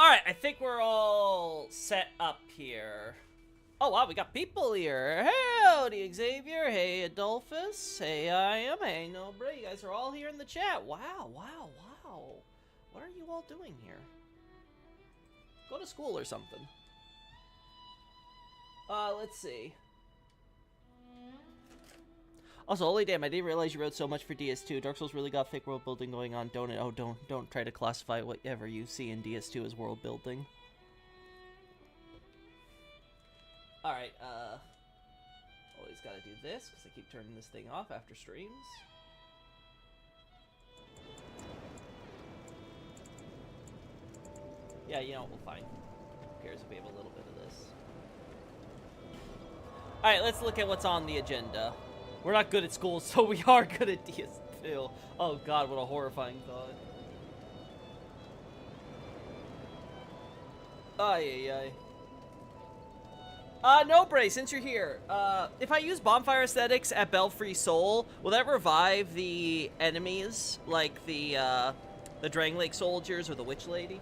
Alright, I think we're all set up here. Oh wow, we got people here. Hey, howdy, Xavier. Hey, Adolphus. Hey, I am. Hey, Nobre. You guys are all here in the chat. Wow, wow, wow. What are you all doing here? Go to school or something. Let's see. Also, holy damn, I didn't realize you wrote so much for DS2. Dark Souls really got thick world building going on, don't it? Oh, don't try to classify whatever you see in DS2 as world building. Alright, always gotta do this, because I keep turning this thing off after streams. Yeah, you know, we'll fine. Who cares if we have a little bit of this? Alright, let's look at what's on the agenda. We're not good at school, so we are good at DS2. Oh god, what a horrifying thought. Ay, ay, ay. Nobre, since you're here, if I use bonfire aesthetics at Belfry Soul, will that revive the enemies, like the Drangleic soldiers or the Witch Lady?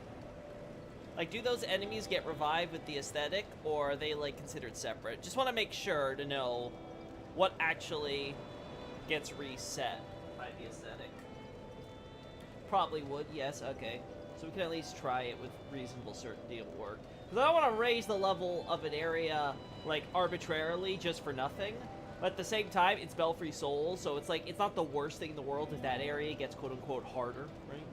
Like, do those enemies get revived with the aesthetic, or are they, like, considered separate? Just want to make sure to know what actually gets reset by the aesthetic. Probably would, yes, okay. So we can at least try it with reasonable certainty it will work. Because I don't want to raise the level of an area, like, arbitrarily just for nothing. But at the same time, it's Belfry Soul, so it's like, it's not the worst thing in the world if that area gets quote-unquote harder, right?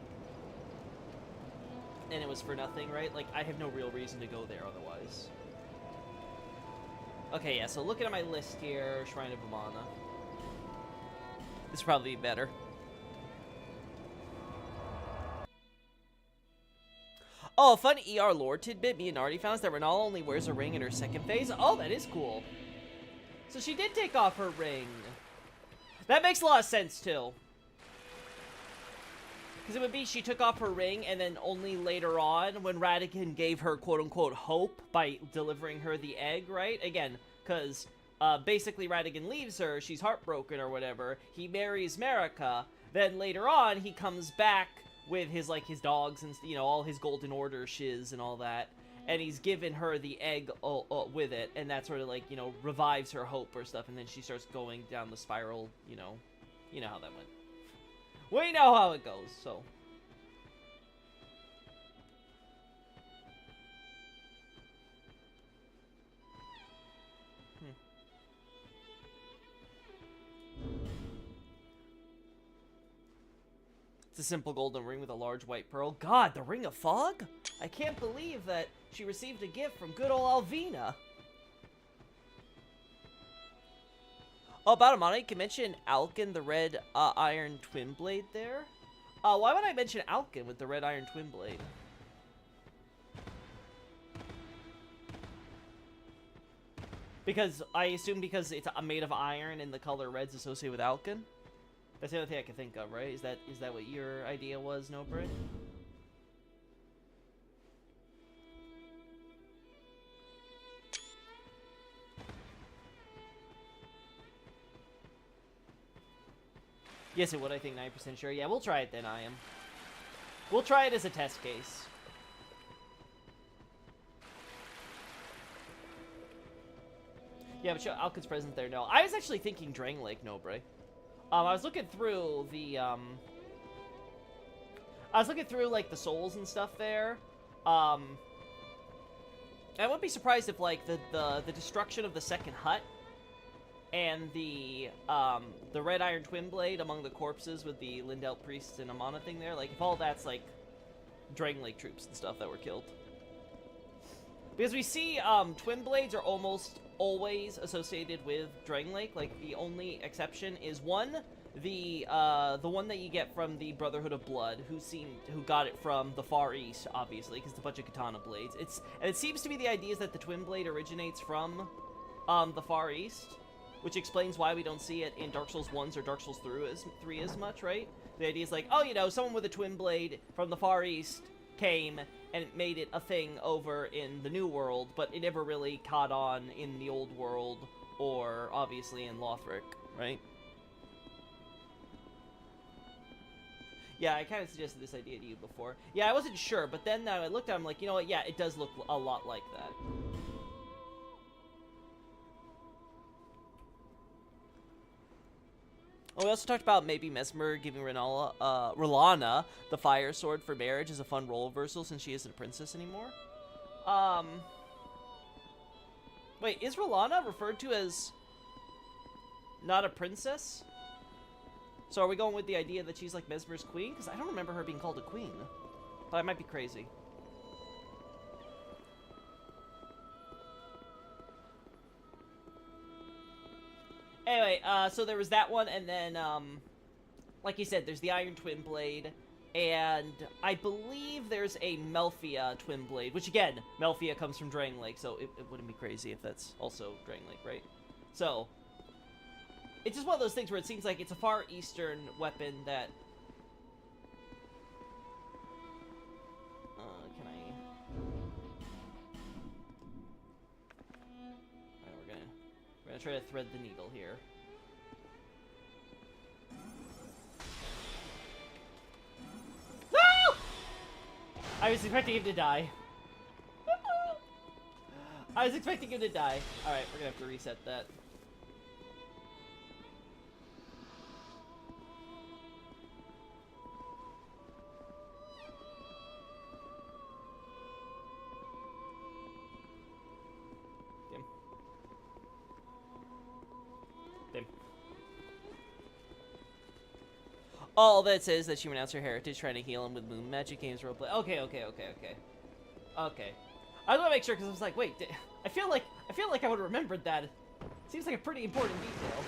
And it was for nothing, right? Like, I have no real reason to go there otherwise. Okay, yeah, so looking at my list here, Shrine of Amana. This would probably be better. Oh, a fun ER lore tidbit me and Artie found is that Renala only wears a ring in her second phase. Oh, that is cool. So she did take off her ring. That makes a lot of sense, too. Because it would be she took off her ring, and then only later on, when Radagon gave her quote-unquote hope by delivering her the egg, right? Again, because basically Radagon leaves her, she's heartbroken or whatever, he marries Marika, then later on, he comes back with his, like, his dogs and, you know, all his Golden Order shiz and all that, and he's given her the egg with it, and that sort of, like, you know, revives her hope or stuff, and then she starts going down the spiral, you know how that went. We know how it goes, so. It's a simple golden ring with a large white pearl. God, the Ring of Fog? I can't believe that she received a gift from good old Alvina. Oh, about Amana, you can mention Alkin, the red iron twin blade there. Why would I mention Alkin with the red iron twin blade? Because, I assume because it's made of iron and the color red's associated with Alkin? That's the only thing I can think of, right? Is that what your idea was, Nobre? Yes, it would, I think, 9% sure. Yeah, we'll try it then, I am. We'll try it as a test case. Yeah, but Alkin's present there, no. I was actually thinking Drangleic, Nobre. I was looking through the, I was looking through, like, the souls and stuff there. I wouldn't be surprised if, like, the destruction of the second hut and the red iron twin blade among the corpses with the Lindelt priests and Amana thing there, like, if all that's, like, Drangleic troops and stuff that were killed. Because we see, twin blades are almost always associated with Drangleic. Like, the only exception is one, the one that you get from the Brotherhood of Blood, who got it from the Far East, obviously, because it's a bunch of katana blades. And it seems to be the idea is that the twin blade originates from, the Far East, which explains why we don't see it in Dark Souls 1 or Dark Souls 3 as much, right? The idea is like, oh, you know, someone with a twin blade from the Far East came and it made it a thing over in the New World, but it never really caught on in the Old World or, obviously, in Lothric, right? Yeah, I kind of suggested this idea to you before. Yeah, I wasn't sure, but then I looked at it, I'm like, you know what, yeah, it does look a lot like that. Oh, we also talked about maybe Mesmer giving R'Lana the fire sword for marriage as a fun role reversal since she isn't a princess anymore. Wait, is R'Lana referred to as not a princess? So are we going with the idea that she's like Mesmer's queen? Because I don't remember her being called a queen. But I might be crazy. Anyway, so there was that one, and then, like you said, there's the Iron Twin Blade, and I believe there's a Melfia Twin Blade, which again, Melfia comes from Drangleic, so it wouldn't be crazy if that's also Drangleic, right? So, it's just one of those things where it seems like it's a Far Eastern weapon that... can I... Alright, we're gonna try to thread the needle here. No! I was expecting him to die. I was expecting him to die. Alright, we're gonna have to reset that. All that says that she renounced her heritage, trying to heal him with moon magic games roleplay. Okay. Okay. I want to make sure because I was like, wait, I feel like I would have remembered that. Seems like a pretty important detail.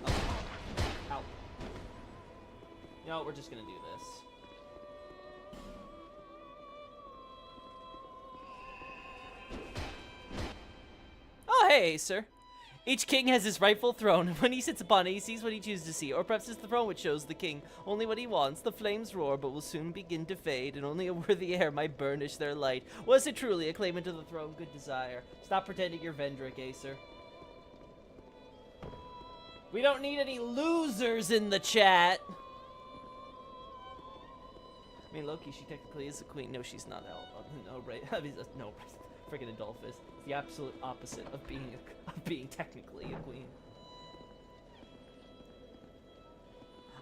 Oh. Ow. You know what, we're just gonna do this. Oh, hey, sir. Each king has his rightful throne, and when he sits upon it, he sees what he chooses to see, or perhaps it's the throne which shows the king only what he wants. The flames roar, but will soon begin to fade, and only a worthy heir might burnish their light. Was it truly a claimant to the throne, good desire? Stop pretending you're Vendrick, Acer. We don't need any losers in the chat! I mean, Loki, she technically is the queen. No, she's not. No, right? I mean, no, freaking Adolphus. It's the absolute opposite of being technically a queen.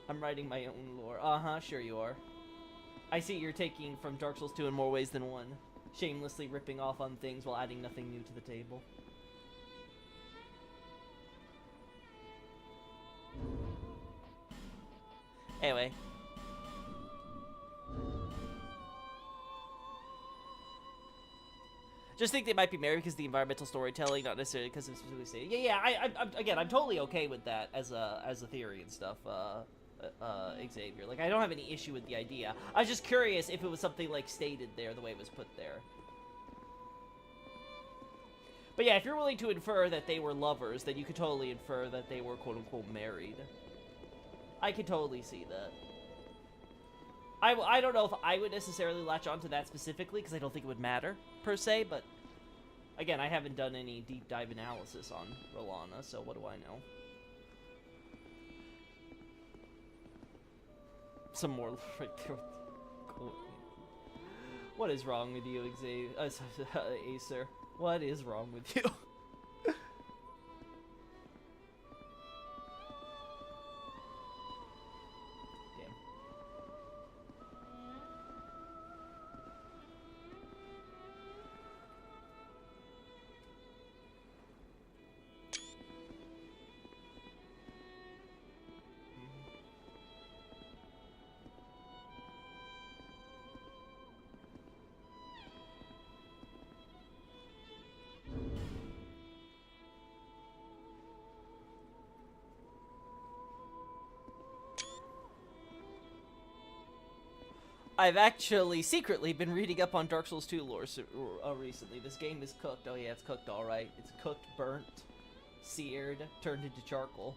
I'm writing my own lore. Uh-huh, sure you are. I see you're taking from Dark Souls 2 in more ways than one. Shamelessly ripping off on things while adding nothing new to the table. Anyway. Just think they might be married because of the environmental storytelling, not necessarily because of specifically saying. Yeah. I'm totally okay with that as a theory and stuff. Xavier, like I don't have any issue with the idea. I was just curious if it was something like stated there the way it was put there. But yeah, if you're willing to infer that they were lovers, then you could totally infer that they were quote unquote married. I could totally see that. I don't know if I would necessarily latch onto that specifically, because I don't think it would matter, per se, but again, I haven't done any deep dive analysis on R'Lana, so what do I know? Some more right there. What is wrong with you, Acer? What is wrong with you? I've actually secretly been reading up on Dark Souls 2 lore recently. This game is cooked. Oh yeah, it's cooked alright. It's cooked, burnt, seared, turned into charcoal.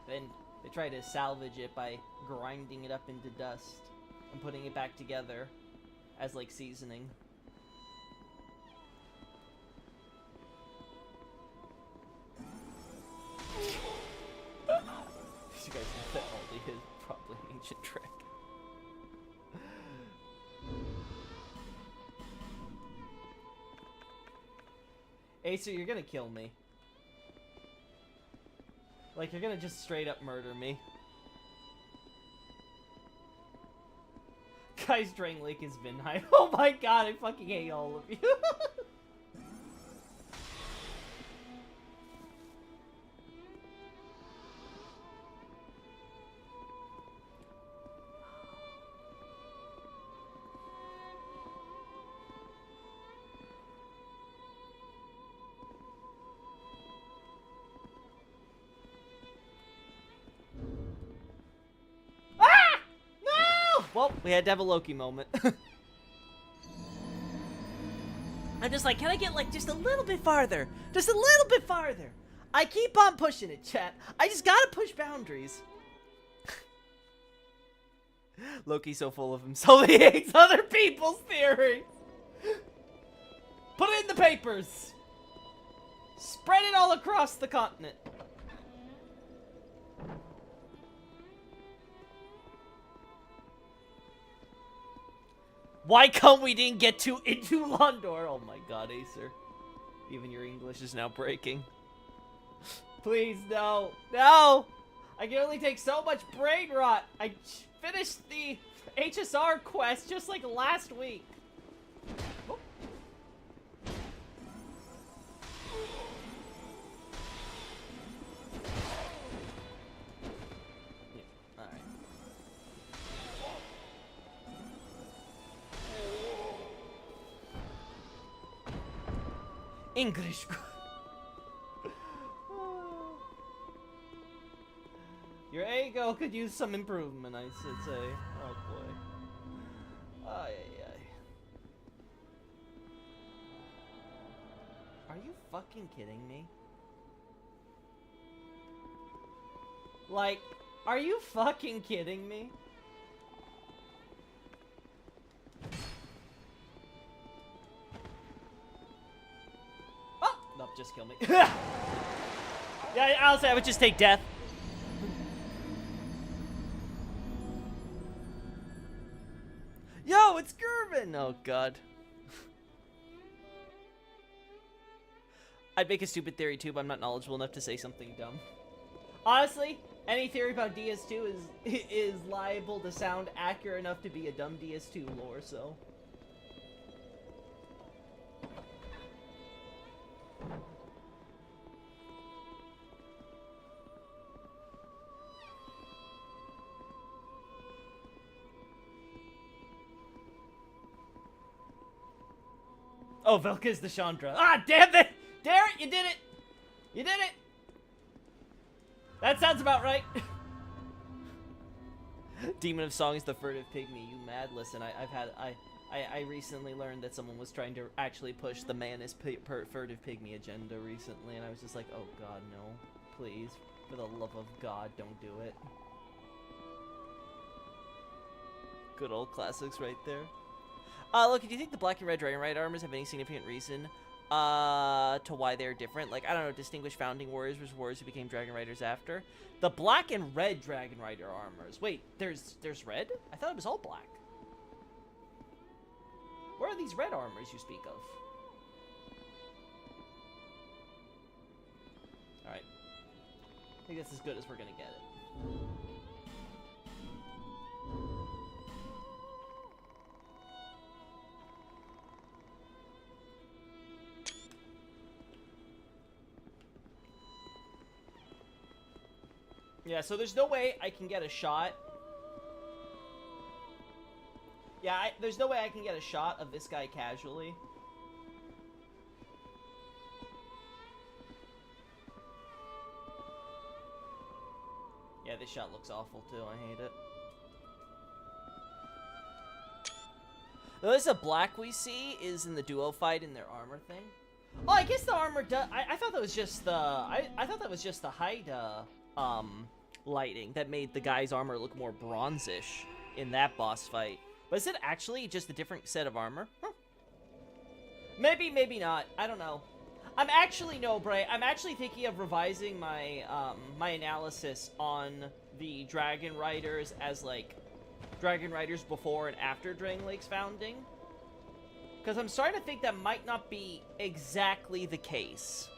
Then they try to salvage it by grinding it up into dust and putting it back together as like seasoning. guys know that Aldi is probably an ancient trick. Acer, you're gonna kill me. Like, you're gonna just straight up murder me. Guys, Drain Lake is midnight. Oh my god, I fucking hate all of you. Well, we had to have a Loki moment. I'm just like, can I get like just a little bit farther? Just a little bit farther. I keep on pushing it, chat. I just gotta push boundaries. Loki's so full of himself, he hates other people's theories. Put it in the papers. Spread it all across the continent. Why come we didn't get into Londor? Oh my god, Acer. Even your English is now breaking. Please, no. No! I can only take so much brain rot. I finished the HSR quest just like last week. Oh. Yeah, alright. English. Your ego could use some improvement, I should say. Oh boy. Ay, ay, ay. Are you fucking kidding me? Like, are you fucking kidding me? Nope, just kill me. Yeah, honestly, I would just take death. Yo, it's Gervin! Oh, God. I'd make a stupid theory, too, but I'm not knowledgeable enough to say something dumb. Honestly, any theory about DS2 is liable to sound accurate enough to be a dumb DS2 lore, so... Oh, Velka is the Chandra. Ah, damn it! Dare it! You did it! You did it! That sounds about right. Demon of Song is the furtive pygmy. You mad? Listen, I recently learned that someone was trying to actually push the man is furtive pygmy agenda recently, and I was just like, oh god, no. Please. For the love of God, don't do it. Good old classics right there. Look, do you think the black and red Dragon Rider armors have any significant reason to why they're different? Like, I don't know, distinguished founding warriors versus warriors who became Dragon Riders after? The black and red Dragon Rider armors. Wait, there's red? I thought it was all black. Where are these red armors you speak of? Alright. I think that's as good as we're gonna get it. Yeah, so there's no way I can get a shot. Yeah, there's no way I can get a shot of this guy casually. Yeah, this shot looks awful too. I hate it. Notice the black we see is in the duo fight in their armor thing. Oh, I guess the armor does. I thought that was just the. I thought that was just the height. Lighting that made the guy's armor look more bronzish in that boss fight. But is it actually just a different set of armor? Huh. Maybe, maybe not. I don't know. I'm actually, no, Bray, I'm actually thinking of revising my, my analysis on the Dragon Riders as, like, Dragon Riders before and after Drangleick's founding. Because I'm starting to think that might not be exactly the case.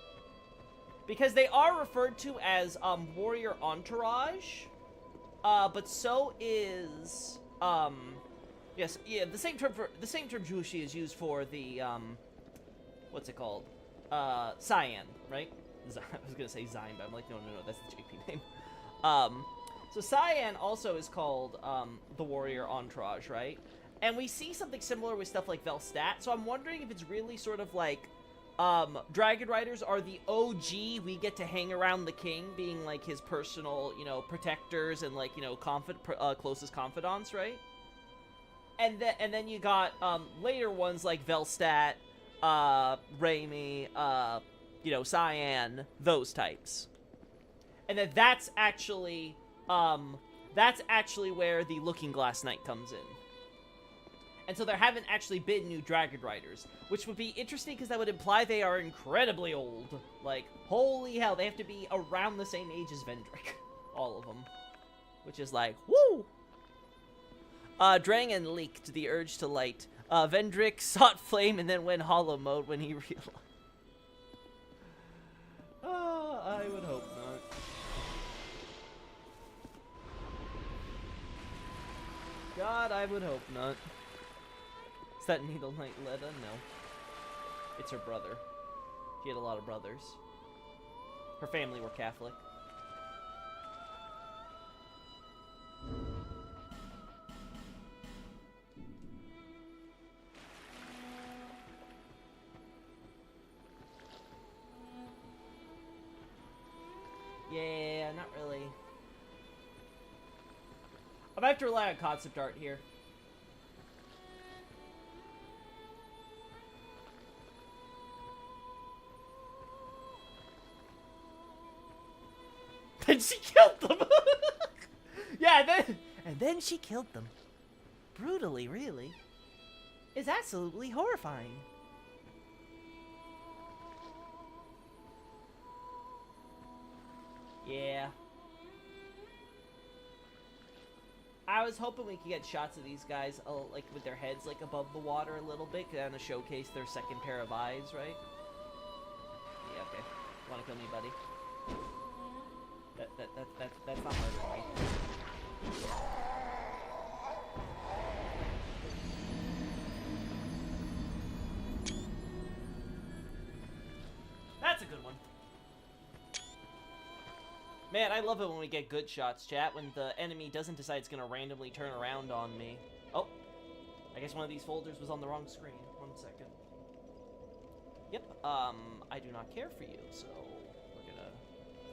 Because they are referred to as, warrior entourage, but so is, yes, yeah, the same term Jushi is used for the, what's it called? Cyan, right? I was gonna say Zyme, but I'm like, no, that's the JP name. So Cyan also is called, the warrior entourage, right? And we see something similar with stuff like Velstadt, so I'm wondering if it's really sort of like, Dragon Riders are the OG, we get to hang around the king, being like his personal, you know, protectors and like, you know, closest confidants, right? And then you got, later ones like Velstadt, Raimi, you know, Cyan, those types. And then that's actually where the Looking Glass Knight comes in. And so there haven't actually been new Dragon Riders, which would be interesting because that would imply they are incredibly old. Like, holy hell, they have to be around the same age as Vendrick. All of them. Which is like, woo! Drangan leaked the urge to light. Vendrick sought flame and then went hollow mode when he realized. I would hope not. God, I would hope not. Is that Needle Knight Leda? No. It's her brother. She had a lot of brothers. Her family were Catholic. Yeah, not really. I'm gonna have to rely on concept art here. Then she killed them! Yeah, and then she killed them. Brutally, really. It's absolutely horrifying. Yeah. I was hoping we could get shots of these guys, like, with their heads, like, above the water a little bit, kind of showcase their second pair of eyes, right? Yeah, okay. Wanna kill me, buddy? That's not murder, right? That's a good one. Man, I love it when we get good shots, chat, when the enemy doesn't decide it's gonna randomly turn around on me. Oh, I guess one of these folders was on the wrong screen. 1 second. Yep, I do not care for you, so we're gonna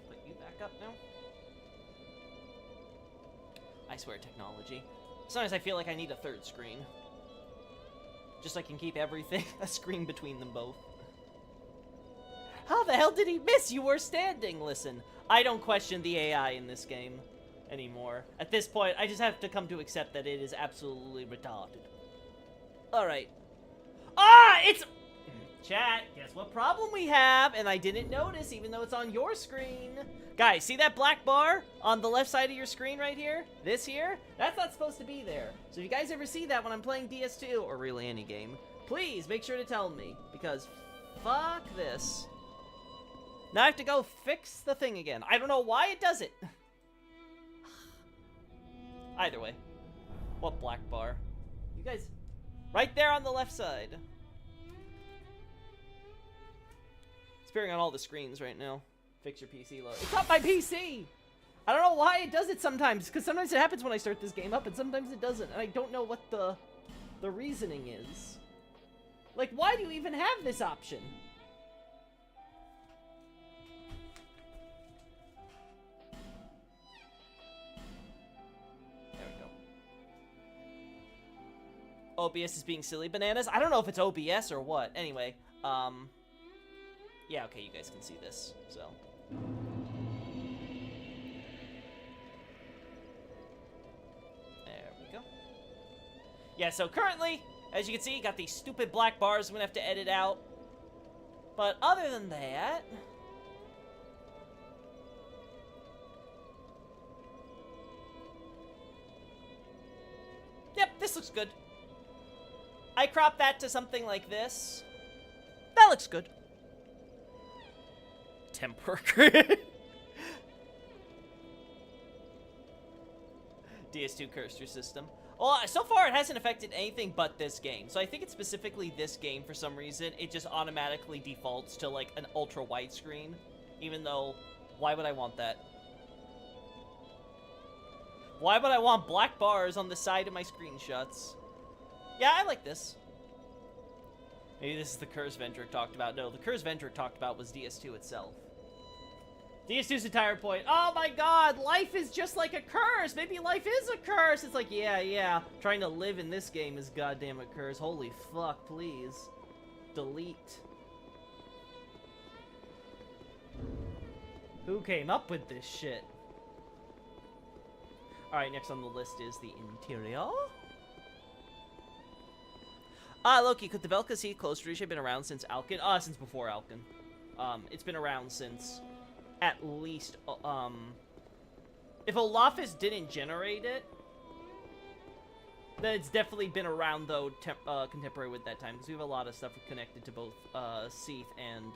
put you back up now. I swear, technology. Sometimes I feel like I need a third screen. Just so I can keep everything, a screen between them both. How the hell did he miss? You were standing! Listen, I don't question the AI in this game anymore. At this point, I just have to come to accept that it is absolutely retarded. Alright. Ah! It's... Chat, guess what problem we have? And I didn't notice, even though it's on your screen. Guys, see that black bar on the left side of your screen right here? This here? That's not supposed to be there. So if you guys ever see that when I'm playing DS2, or really any game, please make sure to tell me. Because fuck this. Now I have to go fix the thing again. I don't know why it does it. Either way. What black bar? You guys... Right there on the left side. It's appearing on all the screens right now. Fix your PC load. It's not my PC! I don't know why it does it sometimes, because sometimes it happens when I start this game up, and sometimes it doesn't, and I don't know what the reasoning is. Like, why do you even have this option? There we go. OBS is being silly bananas? I don't know if it's OBS or what. Anyway, yeah, okay, you guys can see this, so. There we go. Yeah, so currently, as you can see, got these stupid black bars I'm gonna have to edit out. But other than that... Yep, this looks good. I crop that to something like this. That looks good. Temper. DS2 cursed your system. Well, so far it hasn't affected anything but this game. So I think it's specifically this game for some reason. It just automatically defaults to like an ultra widescreen. Even though, why would I want that? Why would I want black bars on the side of my screenshots? Yeah, I like this. Maybe this is the curse Vendrick talked about. No, the curse Vendrick talked about was DS2 itself. DS2's entire point. Oh my god, life is just like a curse. Maybe life is a curse. It's like, yeah. Trying to live in this game is goddamn a curse. Holy fuck, please. Delete. Who came up with this shit? Alright, next on the list is the interior. Loki, could the Velka Sea close region been around since Alkin? Since before Alkin. It's been around since at least, if Olafus didn't generate it, then it's definitely been around, though, contemporary with that time, because we have a lot of stuff connected to both, Seath and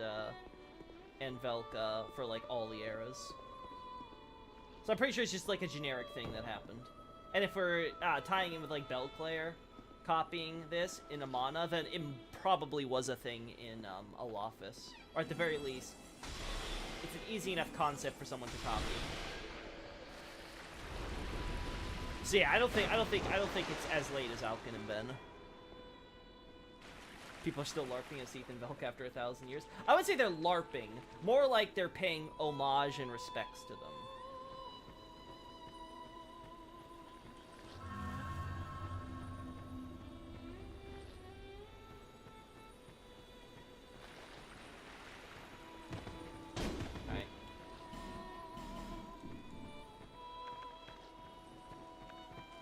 Velka for, like, all the eras. So I'm pretty sure it's just, like, a generic thing that happened. And if we're, tying in with, like, Belclair copying this in Amana, then it probably was a thing in, Olafus. Or at the very least, it's an easy enough concept for someone to copy. So yeah, I don't think it's as late as Alkin and Ben. People are still LARPing as Seath and Velk after 1,000 years. I would say they're LARPing. More like they're paying homage and respects to them.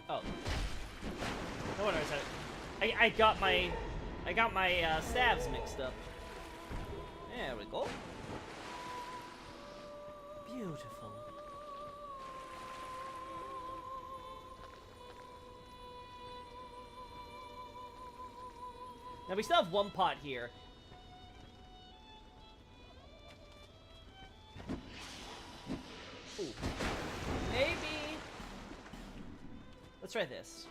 Oh. No wonder I got my stabs mixed up. There we go. Beautiful. Now we still have one pot here. Ooh. Maybe. Let's try this.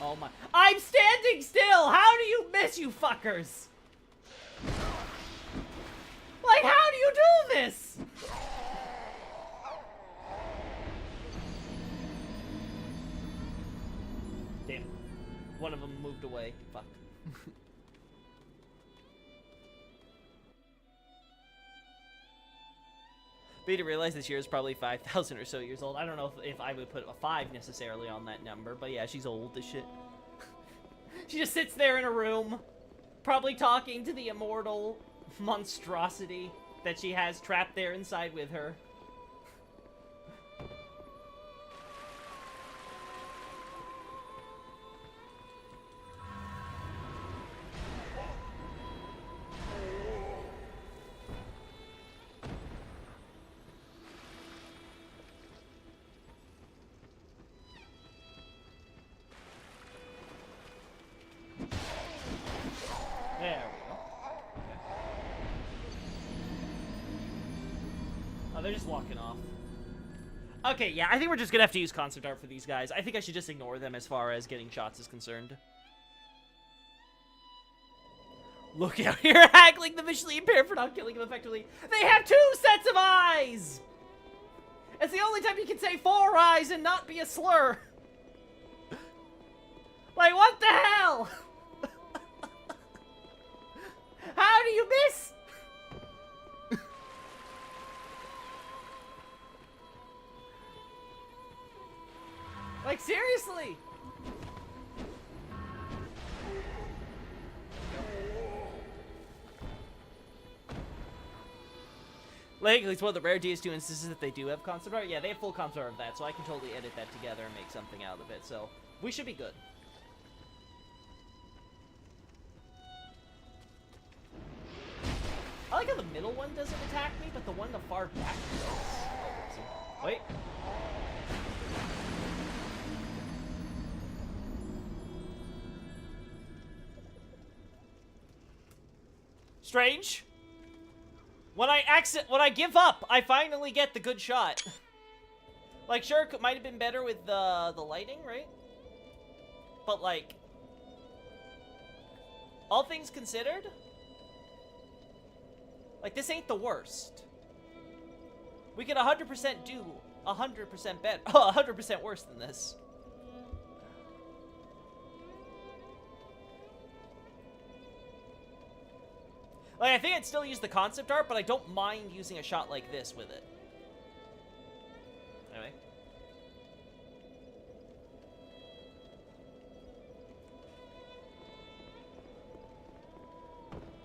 Oh my. I'm standing still! How do you miss, you fuckers? Like, how do you do this? Damn. One of them moved away. Fuck. But to realize this year is probably 5,000 or so years old. I don't know if I would put a 5 necessarily on that number, but yeah, she's old as shit. She just sits there in a room, probably talking to the immortal monstrosity that she has trapped there inside with her. There we go. Oh, they're just walking off. Okay, yeah, I think we're just gonna have to use concept art for these guys. I think I should just ignore them as far as getting shots is concerned. Look out here, haggling the visually impaired for not killing them effectively. They have 2 sets of eyes! It's the only time you can say 4 eyes and not be a slur. Like, what the hell? How do you miss? Like, seriously? Like, it's one of the rare DS2 instances that they do have concept art. Yeah, they have full concept art of that, so I can totally edit that together and make something out of it. So, we should be good. middle one doesn't attack me, but the one the far back does. Wait. Strange. When I give up, I finally get the good shot. Like, sure, it might have been better with the lighting, right? But, like, all things considered, like, this ain't the worst. We could 100% do 100% better, 100% worse than this. Like, I think I'd still use the concept art, but I don't mind using a shot like this with it. Anyway.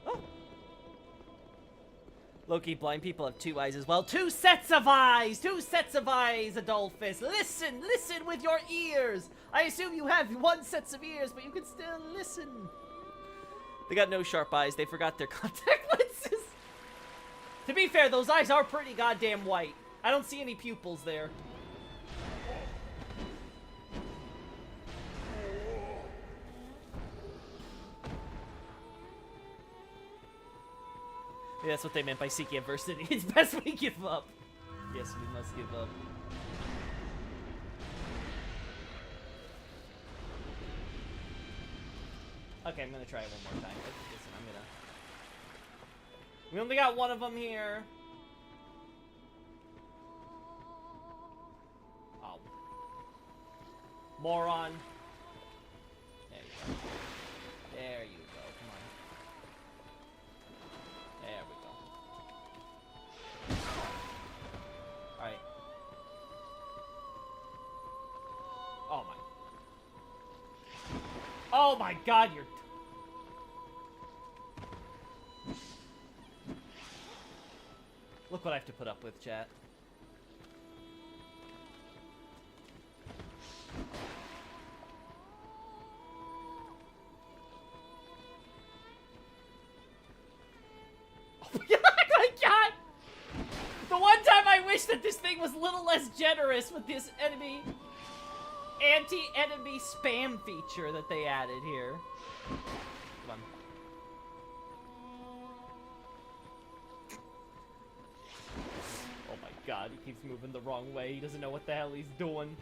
Oh. Loki, blind people have 2 eyes as well. 2 sets of eyes! 2 sets of eyes, Adolphus! Listen! Listen with your ears! I assume you have 1 set of ears, but you can still listen. They got no sharp eyes. They forgot their contact lenses. To be fair, those eyes are pretty goddamn white. I don't see any pupils there. Yeah, that's what they meant by seeking adversity. It's best we give up. Yes, we must give up. Okay, I'm gonna try it one more time. Listen, I'm gonna... We only got 1 of them here. Oh. Moron. There you go. There you go. Come on. There we go. Alright. Oh my. Oh my god, you're... Look what I have to put up with, chat. Oh my god! The one time I wish that this thing was a little less generous with this enemy... anti-enemy spam feature that they added here. Come on. Oh my god, he keeps moving the wrong way. He doesn't know what the hell he's doing.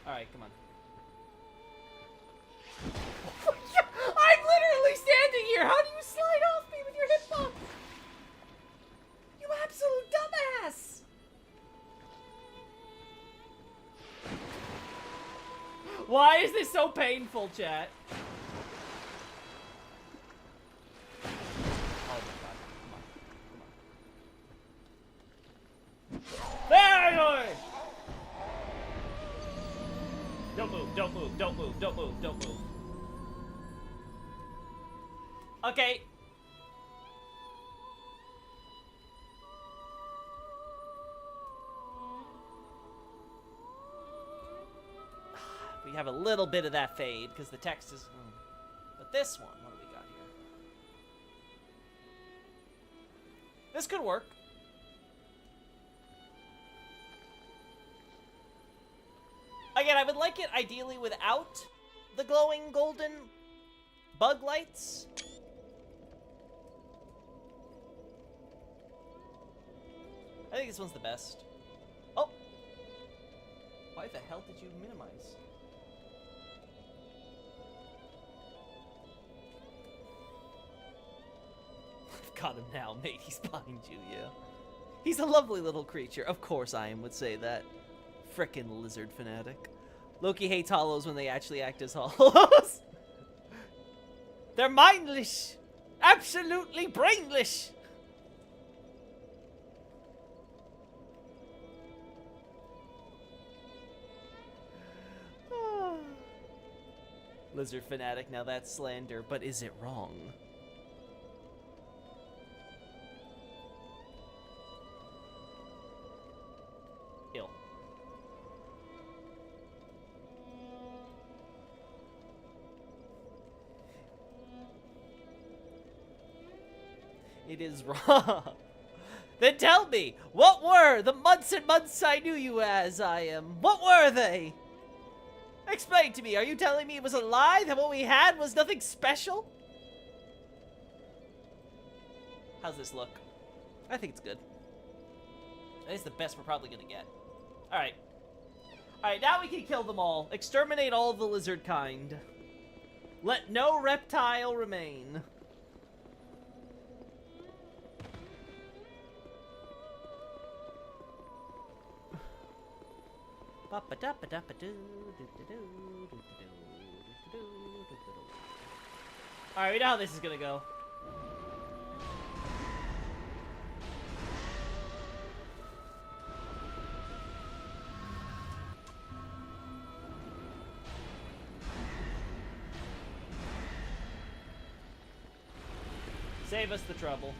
Alright, come on. I'm literally standing here! How do you slide off me with your hitbox? You absolute dumbass! Why is this so painful, chat? Oh my god, come on. There you are! Don't move, don't move, don't move, don't move, don't move. Okay. We have a little bit of that fade because the text is... But this one, what do we got here? This could work. Again, I would like it ideally without the glowing golden bug lights. I think this one's the best. Oh! Why the hell did you minimize? I've got him now, mate. He's behind you, yeah. He's a lovely little creature. Of course I would say that. Frickin' lizard fanatic. Loki hates hollows when they actually act as hollows. They're mindless. Absolutely brainless. Lizard fanatic, now that's slander, but is it wrong? Ill. It is wrong. Then tell me, what were the months and months I knew you as I am? What were they? Explain to me. Are you telling me it was a lie? That what we had was nothing special? How's this look? I think it's good. It's the best we're probably gonna get. Alright. Alright, now we can kill them all. Exterminate all of the lizard kind. Let no reptile remain. Alright, we know how this is gonna go. Save us the trouble.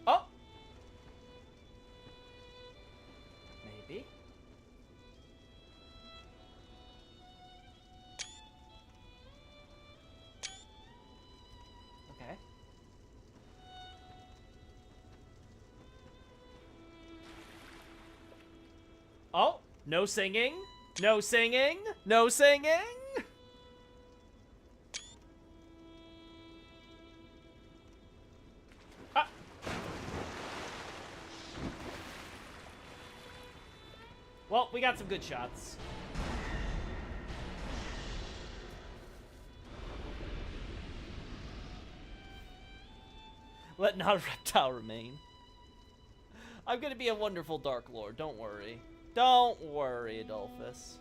Oh! Maybe. Okay. Oh, no singing, no singing, no singing. Ah. Well, we got some good shots. Let not a reptile remain. I'm gonna be a wonderful Dark Lord, don't worry. Don't worry, Adolphus.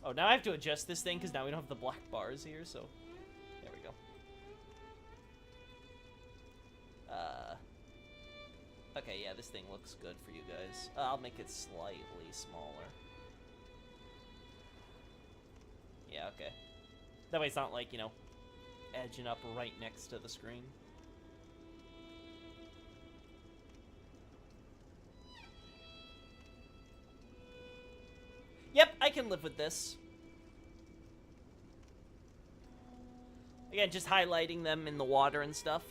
Oh, now I have to adjust this thing because now we don't have the black bars here, so there we go. Okay, yeah, this thing looks good for you guys. I'll make it slightly smaller. Yeah, okay. That way it's not like, you know, edging up right next to the screen. Yep, I can live with this. Again, just highlighting them in the water and stuff.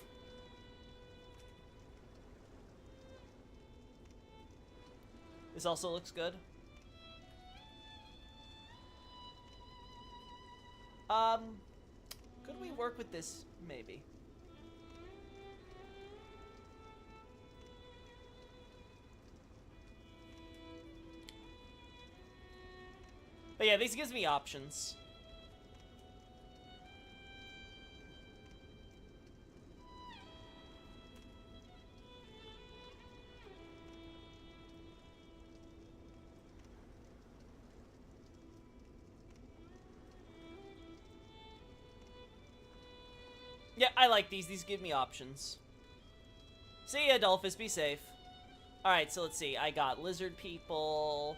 This also looks good. Could we work with this? Maybe. But yeah, this gives me options. Yeah, I like these. These give me options. See ya, Adolphus. Be safe. Alright, so let's see. I got lizard people,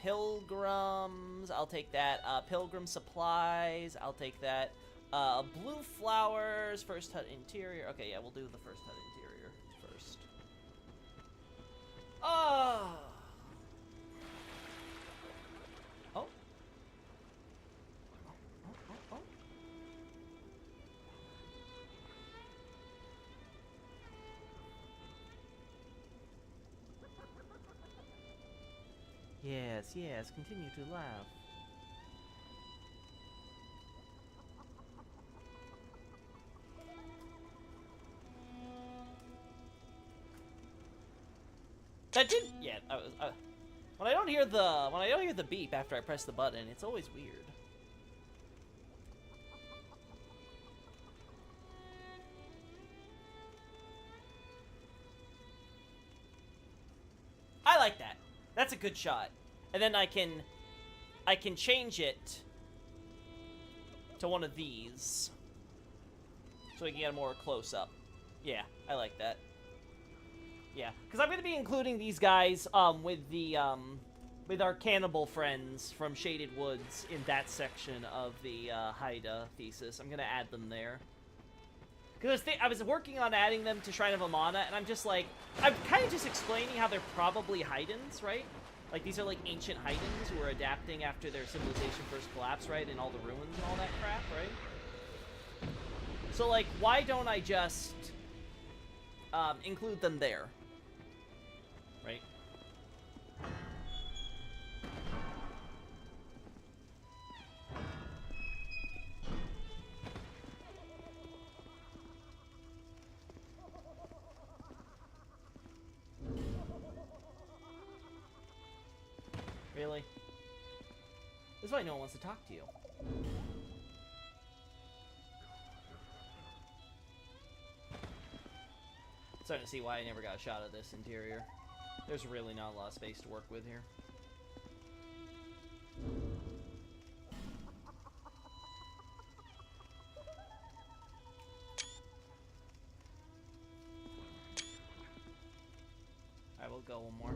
pilgrims. I'll take that. Pilgrim supplies. I'll take that. Blue flowers. First hut interior. Okay, yeah, we'll do the first hut interior first. Oh! Oh. Oh. Yes, yes, continue to laugh. That didn't. Yeah, when I don't hear the beep after I press the button, it's always weird. I like that. That's a good shot. And then I can change it to one of these. So we can get a more close up. Yeah, I like that. Yeah, because I'm going to be including these guys with our cannibal friends from Shaded Woods in that section of the Haida thesis. I'm going to add them there. Because I was working on adding them to Shrine of Amana, and I'm just like, I'm kind of just explaining how they're probably Haidans, right? Like, these are like ancient Haidans who are adapting after their civilization first collapsed, right? And all the ruins and all that crap, right? So, like, why don't I just include them there? Right? Really? This is why no one wants to talk to you. Starting to see why I never got a shot of this interior. There's really not a lot of space to work with here. I will go one more.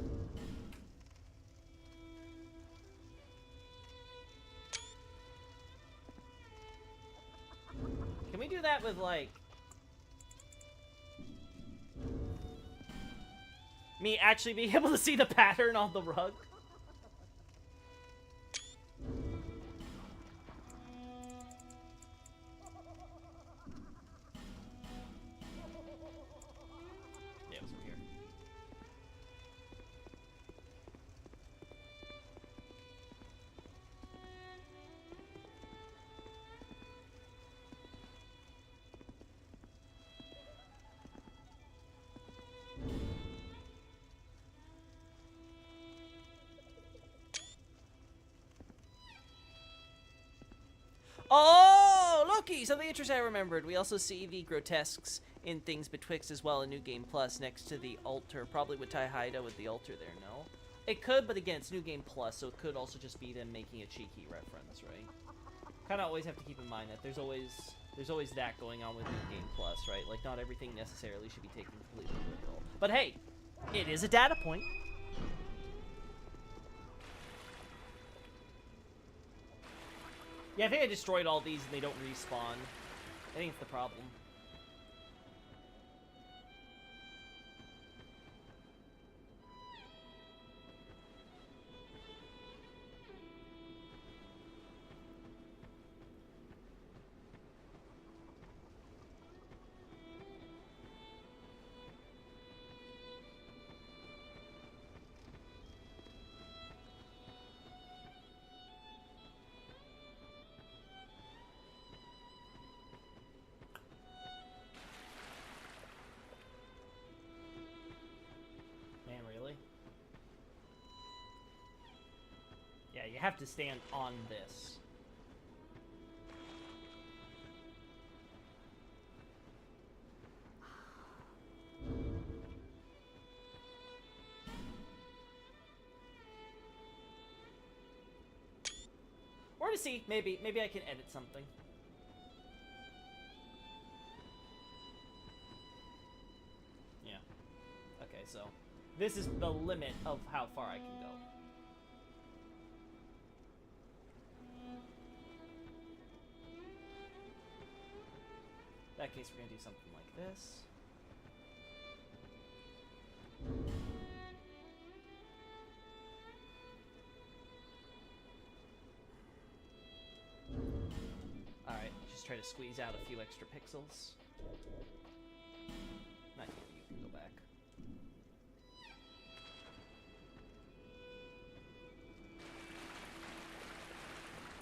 Can we do that with, like, me actually being able to see the pattern on the rug? Yeah, it was over here. Oh, Loki! Something interesting I remembered. We also see the grotesques in Things Betwixt as well in New Game Plus next to the altar. Probably with Tai Haida with the altar there, no? It could, but again, it's New Game Plus, so it could also just be them making a cheeky reference, right? Kind of always have to keep in mind that there's always that going on with New Game Plus, right? Like, not everything necessarily should be taken completely literal. But hey, it is a data point. Yeah, I think I destroyed all these and they don't respawn. I think it's the problem. Yeah, you have to stand on this. Or to see, maybe I can edit something. Yeah. Okay, so this is the limit of how far I can go. In that case, we're gonna do something like this. Alright, just try to squeeze out a few extra pixels. Not you, you can go back.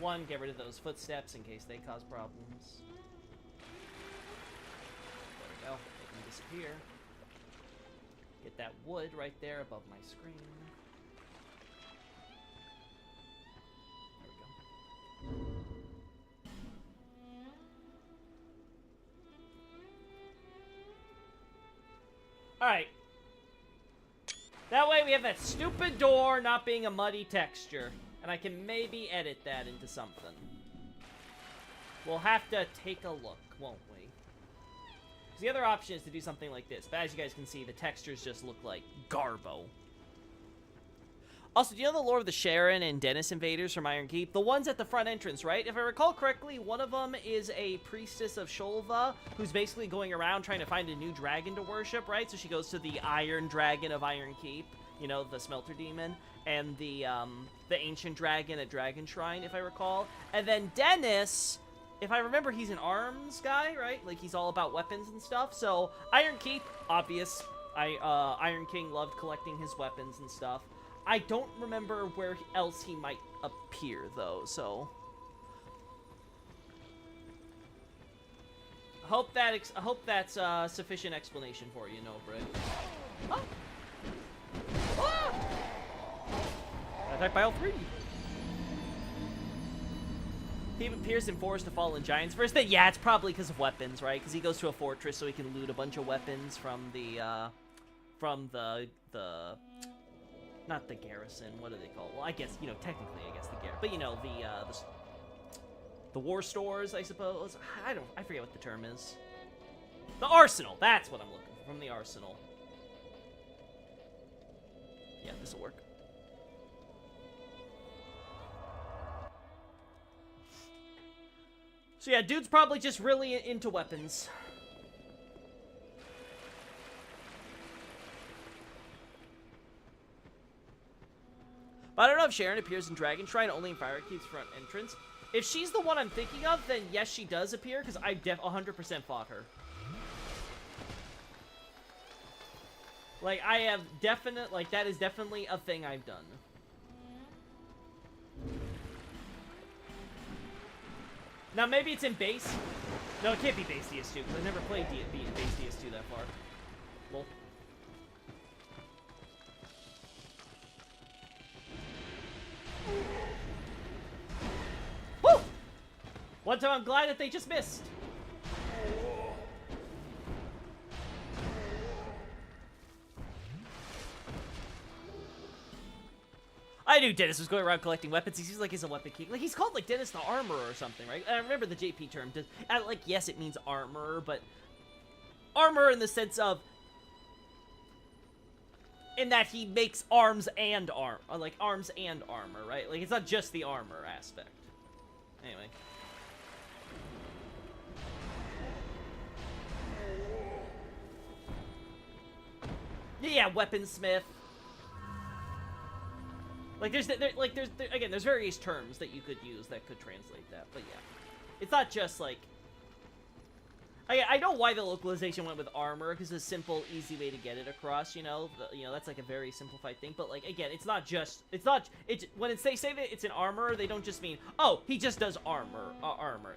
One, get rid of those footsteps in case they cause problems. There we go, make them disappear. Get that wood right there above my screen. There we go. Alright. That way we have that stupid door not being a muddy texture. And I can maybe edit that into something. We'll have to take a look, won't we? 'Cause the other option is to do something like this. But as you guys can see, the textures just look like garbo. Also, do you know the lore of the Sharon and Dennis invaders from Iron Keep? The ones at the front entrance, right? If I recall correctly, one of them is a priestess of Sholva, who's basically going around trying to find a new dragon to worship, right? So she goes to the Iron Dragon of Iron Keep, you know, the Smelter Demon, and the Ancient Dragon at Dragon Shrine, if I recall. And then Dennis, if I remember, he's an arms guy, right? Like, he's all about weapons and stuff. So, Iron Keep, obvious. Iron King loved collecting his weapons and stuff. I don't remember where else he might appear, though, so... I hope that's sufficient explanation for you, no, Britt. Oh! Ah! Attacked by all three. He appears in Forest of Fallen Giants. First thing, yeah, it's probably because of weapons, right? Because he goes to a fortress so he can loot a bunch of weapons from the not the garrison, what do they call it? Well, I guess, you know, technically, I guess the garrison. But, you know, the war stores, I suppose. I forget what the term is. The arsenal, that's what I'm looking for, from the arsenal. Yeah, this'll work. So yeah, dude's probably just really into weapons. But I don't know if Sharon appears in Dragon Shrine only in Firekeep's front entrance. If she's the one I'm thinking of, then yes, she does appear, because I 100% fought her. Like, I have that is definitely a thing I've done. Now, maybe it's in base. No, it can't be base DS2, because I've never played base DS2 that far. Lol. Woo! One time I'm glad that they just missed. I knew Dennis was going around collecting weapons. He seems like he's a weapon king. Like, he's called, like, Dennis the Armorer or something, right? I remember the JP term. Like, yes, it means armor, but... Armor in the sense of... In that he makes arms and armor, right? Like, it's not just the armor aspect. Anyway. Yeah, weaponsmith. Like, there's various terms that you could use that could translate that, but yeah. It's not just, like... I know why the localization went with armor, because it's a simple, easy way to get it across, you know? That's, like, a very simplified thing, but, like, again, it's not just... When they say that it's an armor, they don't just mean, oh, he just does armor.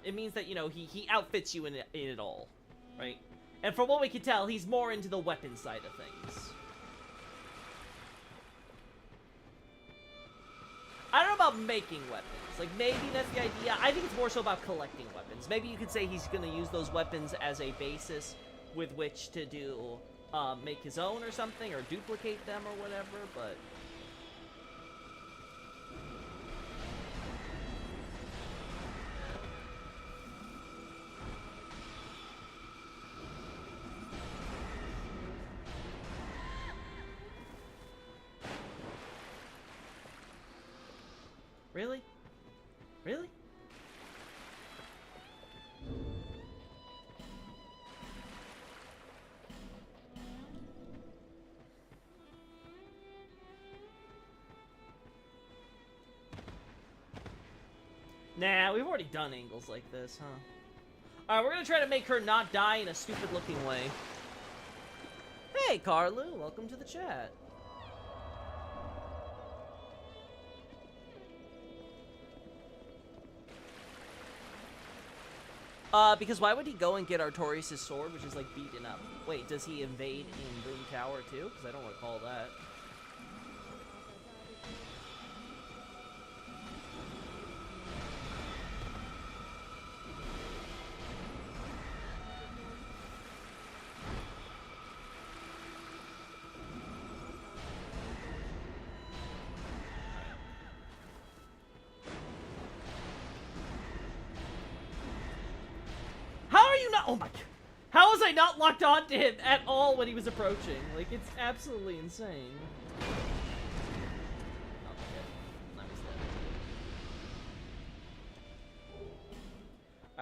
It means that, you know, he outfits you in it all, right? And from what we can tell, he's more into the weapon side of things. I don't know about making weapons. Like, maybe that's the idea. I think it's more so about collecting weapons. Maybe you could say he's going to use those weapons as a basis with which to do, make his own or something, or duplicate them or whatever, but... Really? Really? Nah, we've already done angles like this, huh? Alright, we're gonna try to make her not die in a stupid-looking way. Hey, Carlu, welcome to the chat. Because why would he go and get Artorias' sword, which is, like, beaten up? Wait, does he invade in Boom Tower, too? Because I don't recall that. Oh my god. How was I not locked onto him at all when he was approaching? Like, it's absolutely insane.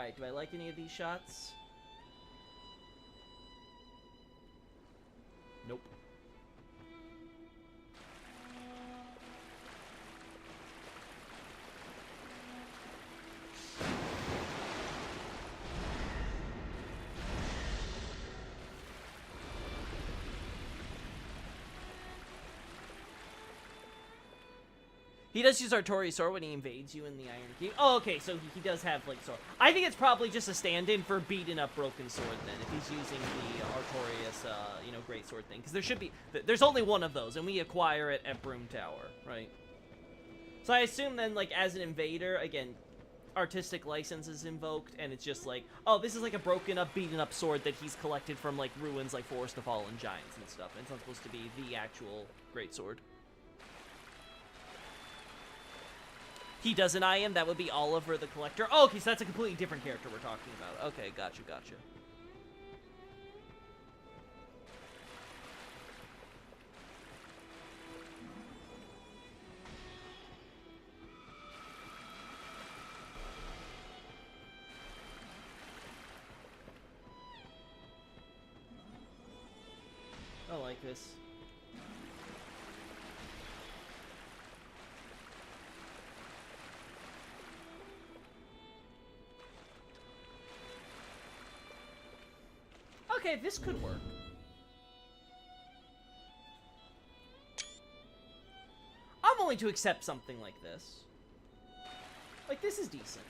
Alright, do I like any of these shots? Nope. He does use Artorias sword when he invades you in the Iron King. Oh, okay, so he does have, like, sword. I think it's probably just a stand-in for beating up Broken Sword, then, if he's using the Artorias, you know, Great Sword thing. Because there should be... There's only one of those, and we acquire it at Broom Tower, right? So I assume, then, like, as an invader, again, artistic license is invoked, and it's just like, oh, this is like a broken-up, beaten-up sword that he's collected from, like, ruins like Forest of Fallen Giants and stuff. And it's not supposed to be the actual Great Sword. He does an I am, that would be Oliver the Collector. Oh, okay, so that's a completely different character we're talking about. Okay, gotcha, gotcha. I like this. Okay, this could work. I'm willing to accept something like this. Like, this is decent.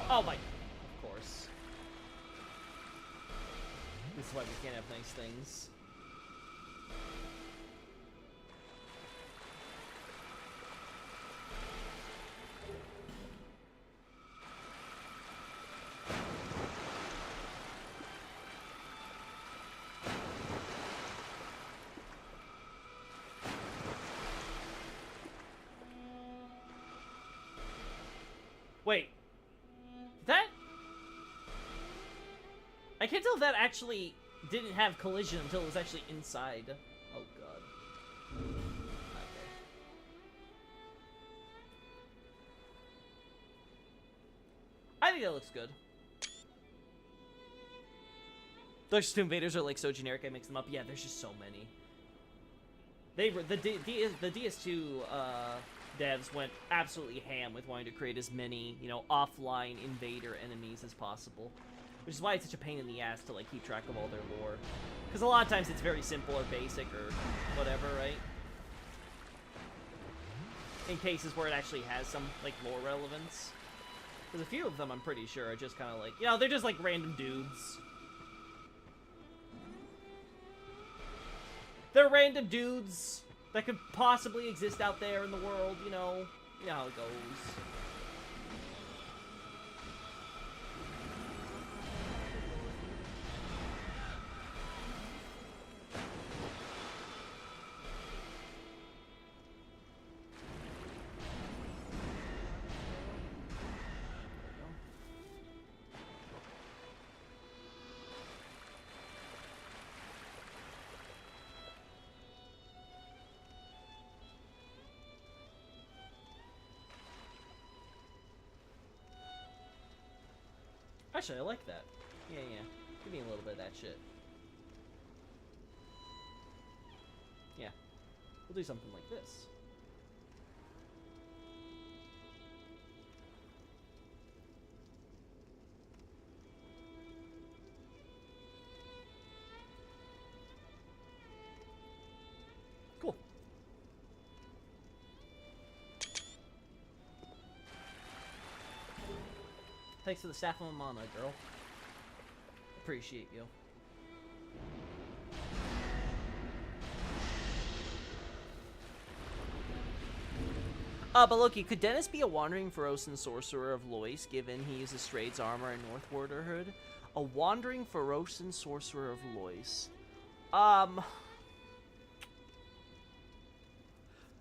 Oh my... Of course. This is why we can't have nice things. Wait. That... I can't tell if that actually didn't have collision until it was actually inside. Oh, God. Okay. I think that looks good. Those two invaders are, like, so generic I mix them up. Yeah, there's just so many. The DS2, devs went absolutely ham with wanting to create as many, you know, offline invader enemies as possible. Which is why it's such a pain in the ass to, like, keep track of all their lore. Because a lot of times it's very simple or basic or whatever, right? In cases where it actually has some, like, lore relevance. Because a few of them, I'm pretty sure, are just kind of like, you know, they're just, like, random dudes. They're random dudes that could possibly exist out there in the world, you know how it goes. Actually, I like that. Yeah. Give me a little bit of that shit. Yeah. We'll do something like this. Cool. Thanks for the staff of mana, girl. Appreciate you. But Loki, could Dennis be a wandering Pharosan sorcerer of Lois, given he uses Strahd's armor and Northwarder hood? A wandering Pharosan sorcerer of Lois.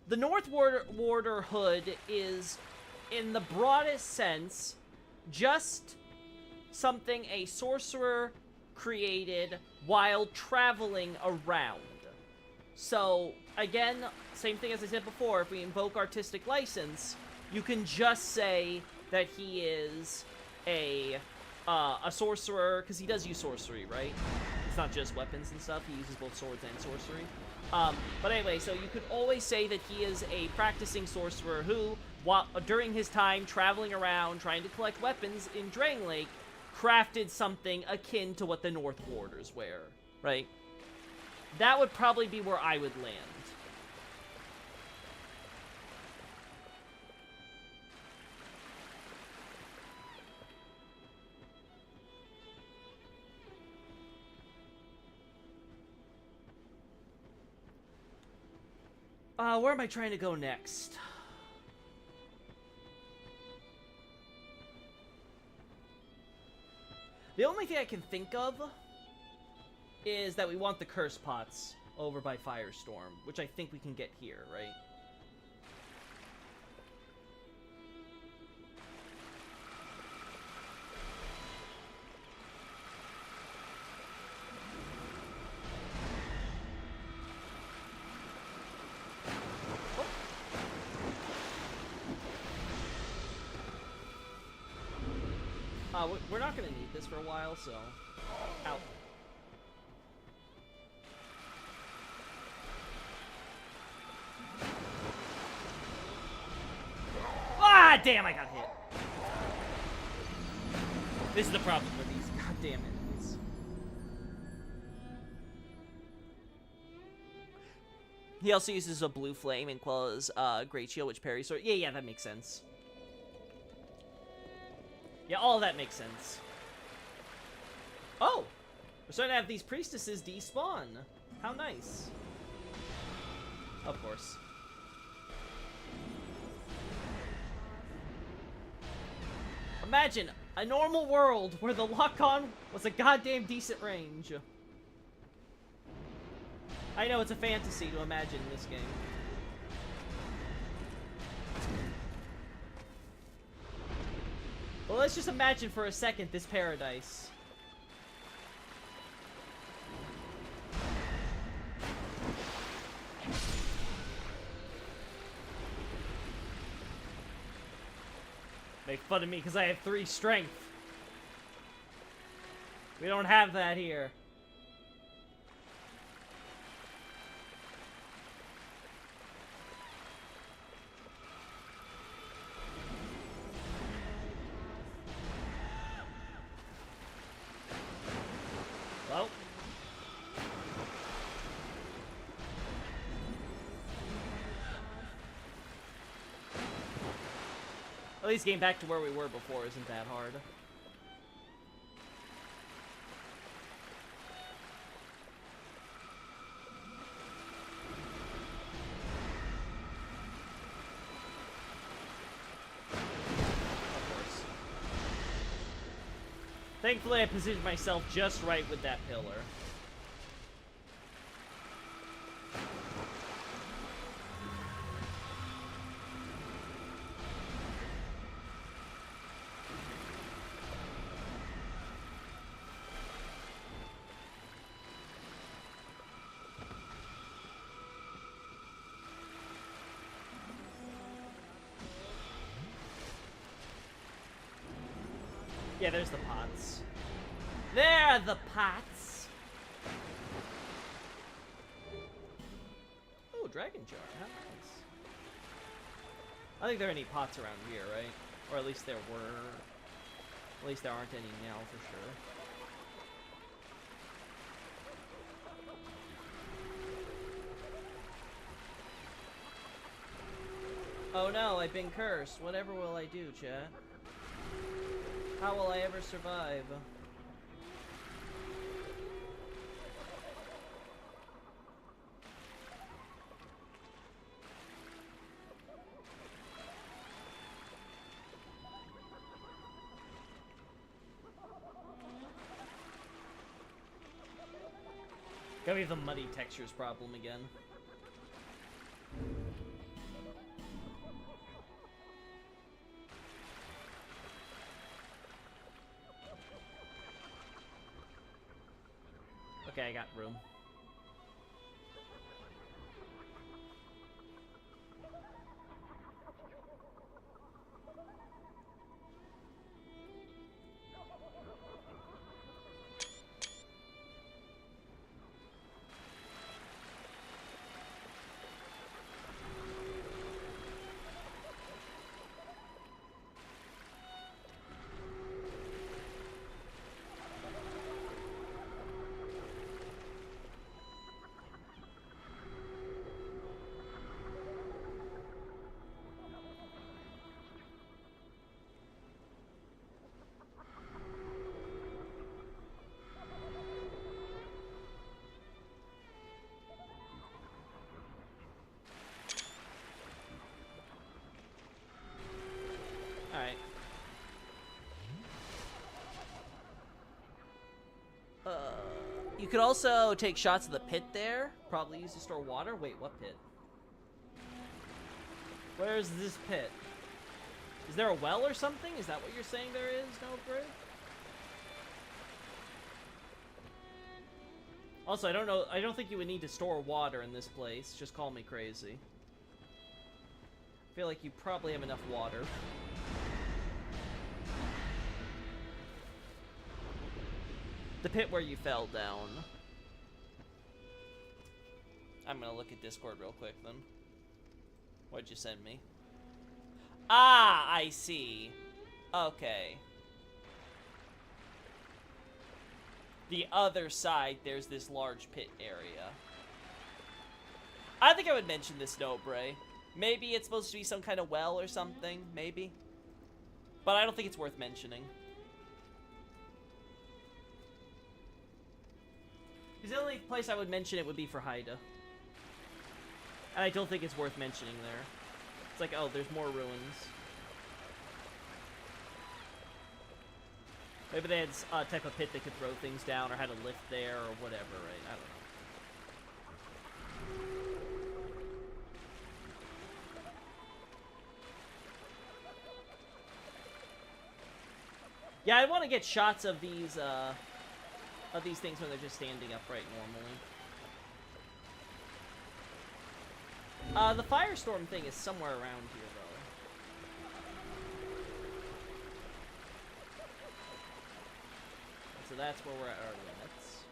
The Northwarder hood is, in the broadest sense, just something a sorcerer created while traveling around. So, again, same thing as I said before, if we invoke artistic license, you can just say that he is a sorcerer, because he does use sorcery, right? It's not just weapons and stuff, he uses both swords and sorcery. But anyway, so you could always say that he is a practicing sorcerer who, during his time traveling around trying to collect weapons in Drangleic, crafted something akin to what the North Warders wear, right? That would probably be where I would land. Where am I trying to go next? The only thing I can think of is that we want the curse pots over by Firestorm, which I think we can get here, right? We're not going to need this for a while, so... Ow. Ah, damn, I got hit. This is the problem with these goddamn enemies. He also uses a blue flame and Quella's great shield, which parries. So yeah, that makes sense. Yeah, all that makes sense. Oh! We're starting to have these priestesses despawn. How nice. Of course. Imagine a normal world where the lock-on was a goddamn decent range. I know it's a fantasy to imagine this game. Well, let's just imagine for a second this paradise. Make fun of me because I have 3 strength. We don't have that here. Well. At least getting back to where we were before isn't that hard. Of course. Thankfully, I positioned myself just right with that pillar. Yeah, there's the pots. There are the pots. Oh, dragon jar. How nice. I don't think there are any pots around here, right? Or at least there were. At least there aren't any now for sure. Oh no, I've been cursed. Whatever will I do, chat? How will I ever survive? Gotta be the muddy textures problem again. Okay, I got room. You could also take shots of the pit there. Probably use to store water. Wait, what pit? Where is this pit? Is there a well or something? Is that what you're saying there is, Nobray? Also, I don't know. I don't think you would need to store water in this place. Just call me crazy. I feel like you probably have enough water. The pit where you fell down. I'm gonna look at Discord real quick then. What'd you send me? Ah, I see. Okay. The other side, there's this large pit area. I think I would mention this, Nobray. Maybe it's supposed to be some kind of well or something, maybe. But I don't think it's worth mentioning. Because the only place I would mention it would be for Haida. And I don't think it's worth mentioning there. It's like, oh, there's more ruins. Maybe they had a type of pit that could throw things down or had a lift there or whatever, right? I don't know. Yeah, I want to get shots of these things when they're just standing upright normally. The firestorm thing is somewhere around here, though. So that's where we're at our limits.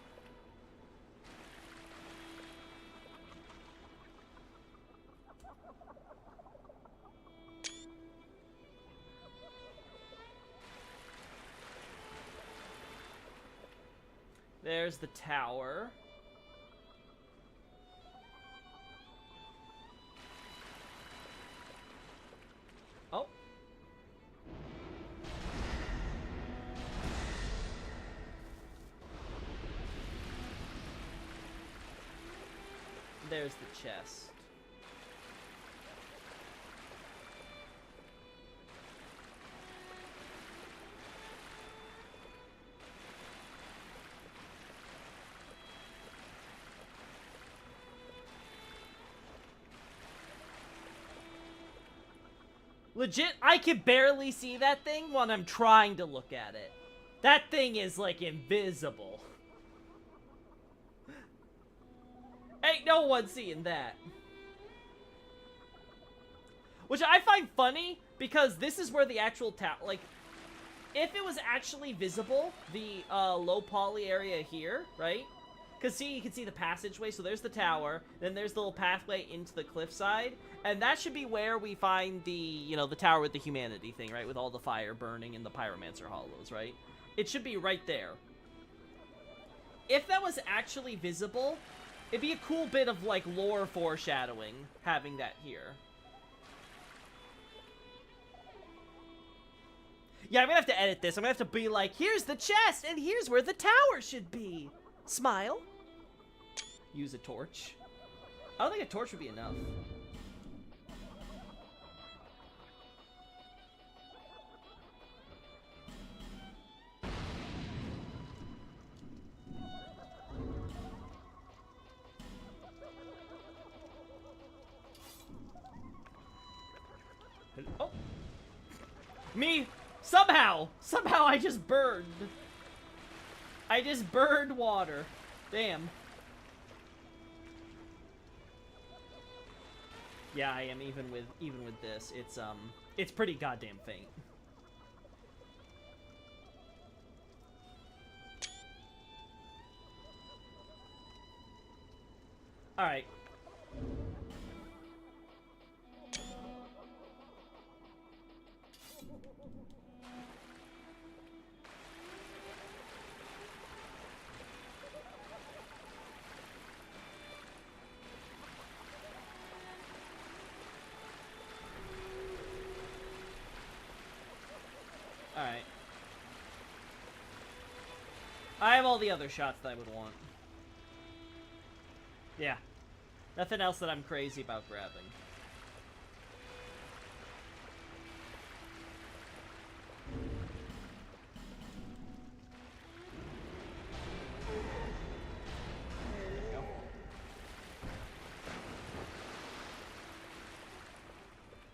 There's the tower. Oh. There's the chest. Legit, I can barely see that thing when I'm trying to look at it. That thing is, like, invisible. Ain't no one seeing that. Which I find funny, because this is where the actual tower, like, if it was actually visible, the, low poly area here, right? Because, see, you can see the passageway, so there's the tower, then there's the little pathway into the cliffside, and that should be where we find the, you know, the tower with the humanity thing, right? With all the fire burning and the pyromancer hollows, right? It should be right there. If that was actually visible, it'd be a cool bit of, like, lore foreshadowing, having that here. Yeah, I'm gonna have to edit this. I'm gonna have to be like, here's the chest, and here's where the tower should be. Smile. Use a torch. I don't think a torch would be enough. Oh. Me. Somehow I just burned. I just burned water. Damn. Yeah, I am even with this. It's pretty goddamn faint. All right. Alright. I have all the other shots that I would want. Yeah. Nothing else that I'm crazy about grabbing.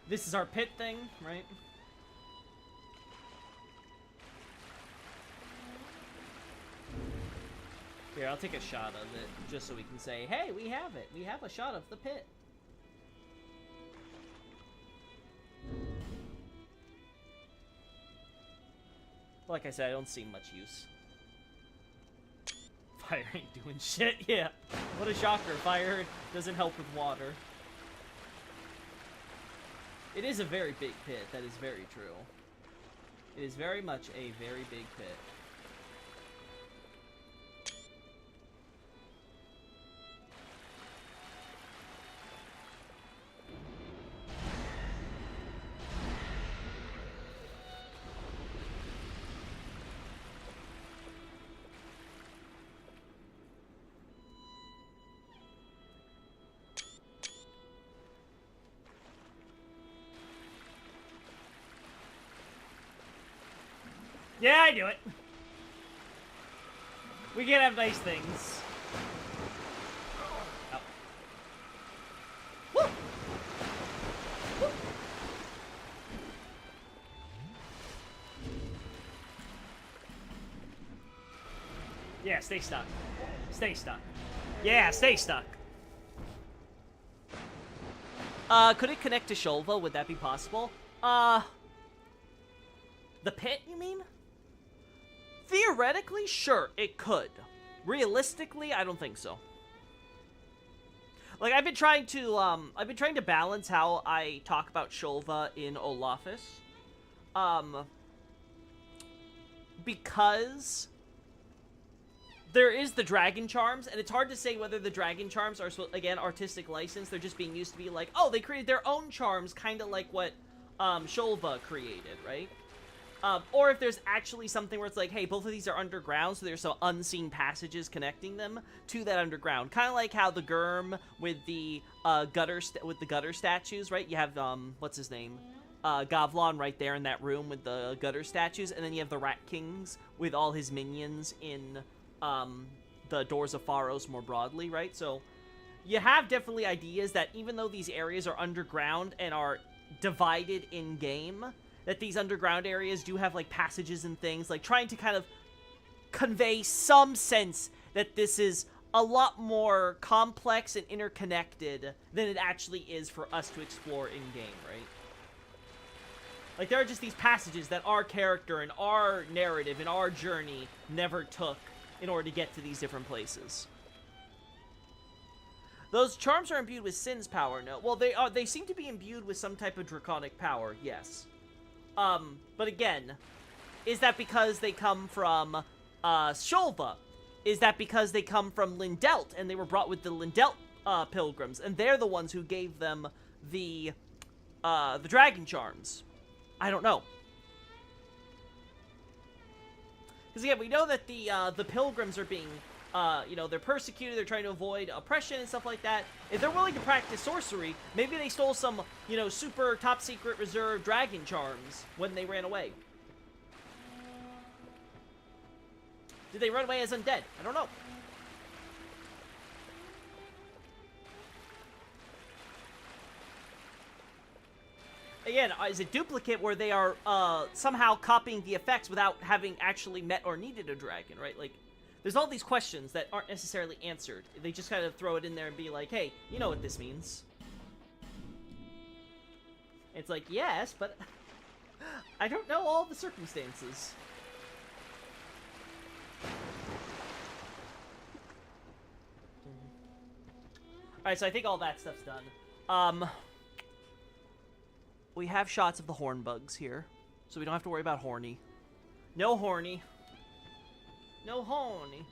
This is our pit thing, right? Here, I'll take a shot of it, just so we can say, hey, we have it. We have a shot of the pit. Like I said, I don't see much use. Fire ain't doing shit, yeah. What a shocker. Fire doesn't help with water. It is a very big pit, that is very true. It is very much a very big pit. Yeah, I do it. We can have nice things. Oh. Woo! Woo! Yeah, stay stuck. Stay stuck. Yeah, stay stuck. Could it connect to Shulva? Would that be possible? The pit, you mean? Theoretically, sure, it could. Realistically, I don't think so. Like, I've been trying to balance how I talk about Shulva in Olafus. Because there is the dragon charms, and it's hard to say whether the dragon charms are, again, artistic license. They're just being used to be like, oh, they created their own charms, kind of like what, Shulva created, right? Or if there's actually something where it's like, hey, both of these are underground, so there's some unseen passages connecting them to that underground. Kind of like how the Gurm with the gutter statues, right? You have what's his name, Gavlon right there in that room with the gutter statues, and then you have the Rat Kings with all his minions in the Doors of Pharos more broadly, right? So you have definitely ideas that even though these areas are underground and are divided in game, that these underground areas do have, like, passages and things, like, trying to kind of convey some sense that this is a lot more complex and interconnected than it actually is for us to explore in-game, right? Like, there are just these passages that our character and our narrative and our journey never took in order to get to these different places. Those charms are imbued with Sin's power, no? Well, they seem to be imbued with some type of draconic power, yes. But again, is that because they come from, Shulva? Is that because they come from Lindelt, and they were brought with the Lindelt, pilgrims, and they're the ones who gave them the dragon charms? I don't know. Because, yeah, we know that the pilgrims are being, you know, they're persecuted, they're trying to avoid oppression and stuff like that. If they're willing to practice sorcery, maybe they stole some, you know, super top-secret reserve dragon charms when they ran away. Did they run away as undead? I don't know. Again, is it duplicate where they are, somehow copying the effects without having actually met or needed a dragon, right? Like, there's all these questions that aren't necessarily answered. They just kind of throw it in there and be like, hey, you know what this means. It's like, yes, but I don't know all the circumstances. Alright, so I think all that stuff's done. We have shots of the horn bugs here, so we don't have to worry about Horny. No Horny. No Horny.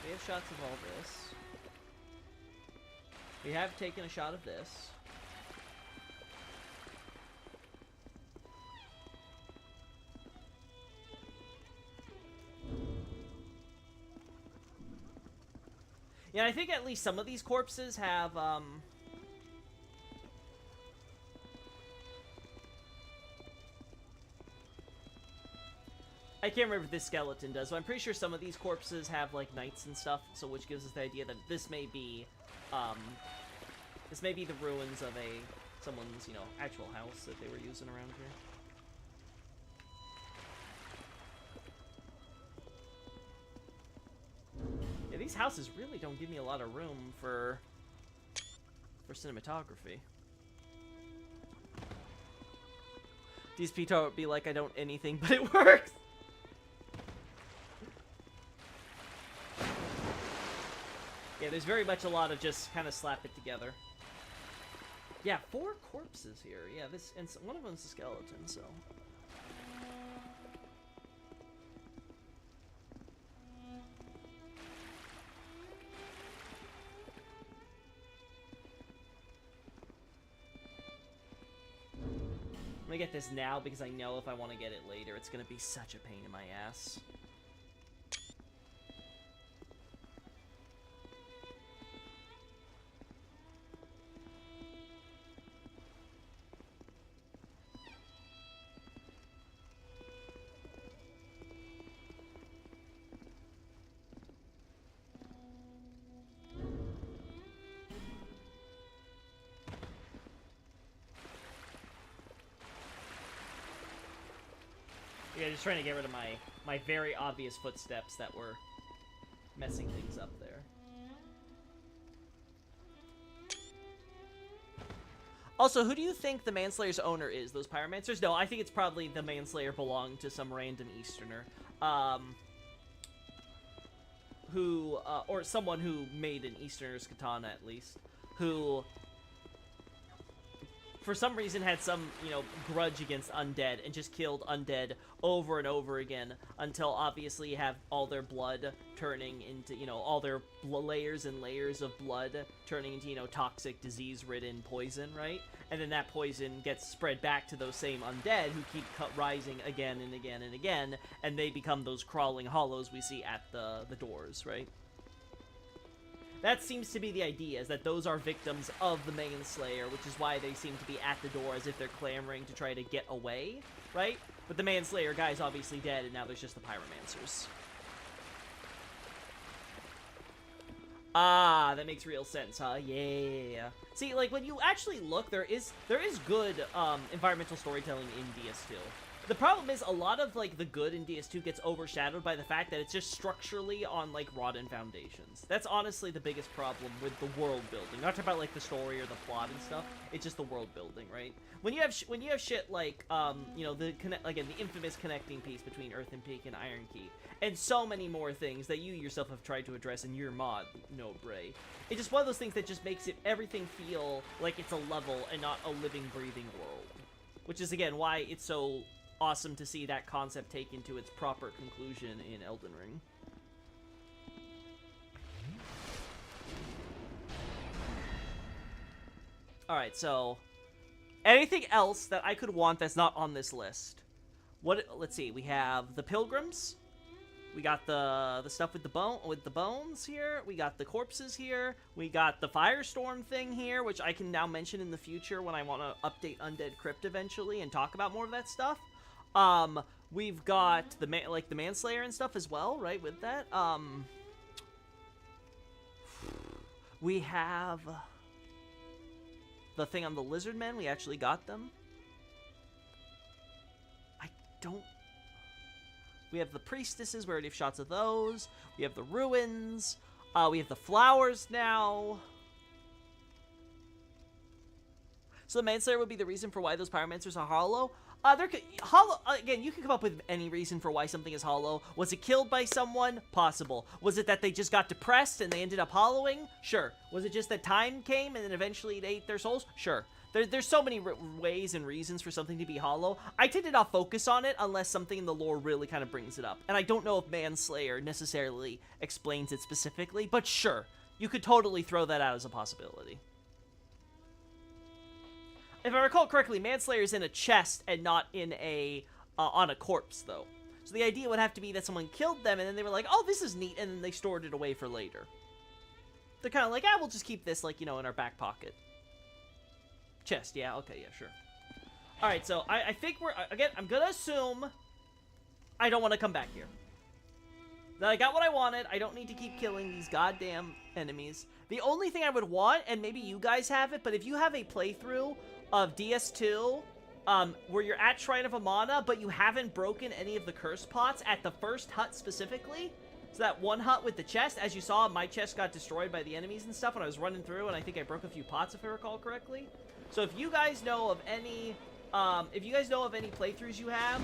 We have shots of all this. We have taken a shot of this. Yeah, I think at least some of these corpses have, I can't remember if this skeleton does, but I'm pretty sure some of these corpses have, like, knights and stuff, so which gives us the idea that this may be the ruins of someone's, you know, actual house that they were using around here. Yeah, these houses really don't give me a lot of room for cinematography. These Pito would be like, I don't anything, but it works! Yeah, there's very much a lot of just kind of slap it together. Yeah, 4 corpses here. Yeah, and one of them's a skeleton, so... I'm gonna get this now because I know if I want to get it later, it's gonna be such a pain in my ass. Yeah, just trying to get rid of my very obvious footsteps that were messing things up there. Also, who do you think the Manslayer's owner is? Those Pyromancers? No, I think it's probably the Manslayer belonged to some random Easterner. Or someone who made an Easterner's katana, at least. Who, for some reason, had some, you know, grudge against undead and just killed undead over and over again until, obviously, you have all their blood turning into, you know, all their layers and layers of blood turning into, you know, toxic, disease-ridden poison, right? And then that poison gets spread back to those same undead who keep rising again and again and again, and they become those crawling hollows we see at the doors, right? That seems to be the idea, is that those are victims of the Manslayer, which is why they seem to be at the door as if they're clamoring to try to get away, right? But the Manslayer guy's obviously dead, and now there's just the Pyromancers. Ah, that makes real sense, huh? Yeah. See, like, when you actually look, there is good environmental storytelling in DS2. The problem is, a lot of, like, the good in DS2 gets overshadowed by the fact that it's just structurally on, like, rotten foundations. That's honestly the biggest problem with the world building. Not about, like, the story or the plot and stuff. It's just the world building, right? When you have shit like, you know, the infamous connecting piece between Earth and Peak and Iron Key, and so many more things that you yourself have tried to address in your mod, No Bray. It's just one of those things that just makes everything feel like it's a level and not a living, breathing world. Which is, again, why it's so awesome to see that concept taken to its proper conclusion in Elden Ring. Alright, so anything else that I could want that's not on this list? Let's see, we have the pilgrims. We got the stuff with the bones here. We got the corpses here. We got the firestorm thing here, which I can now mention in the future when I want to update Undead Crypt eventually and talk about more of that stuff. We've got the Manslayer and stuff as well, right, with that. We have the thing on the lizard men. We actually got them. We have the priestesses. We already have shots of those. We have the ruins. We have the flowers now. So the Manslayer would be the reason for why those Pyromancers are hollow. Hollow, again, you can come up with any reason for why something is hollow. Was it killed by someone? Possible. Was it that they just got depressed and they ended up hollowing? Sure. Was it just that time came and then eventually it ate their souls? Sure. There's so many ways and reasons for something to be hollow. I tend to not focus on it unless something in the lore really kind of brings it up. And I don't know if Manslayer necessarily explains it specifically, but sure. You could totally throw that out as a possibility. If I recall correctly, Manslayer's in a chest and not in on a corpse, though. So the idea would have to be that someone killed them, and then they were like, oh, this is neat, and then they stored it away for later. They're kind of like, we'll just keep this, like, you know, in our back pocket. Chest, yeah, okay, yeah, sure. Alright, so I think again, I'm gonna assume I don't want to come back here. I got what I wanted. I don't need to keep killing these goddamn enemies. The only thing I would want, and maybe you guys have it, but if you have a playthrough of DS2, where you're at Shrine of Amana, but you haven't broken any of the curse pots at the first hut specifically, so that one hut with the chest, as you saw, my chest got destroyed by the enemies and stuff when I was running through, and I think I broke a few pots if I recall correctly. So if you guys know of any, playthroughs you have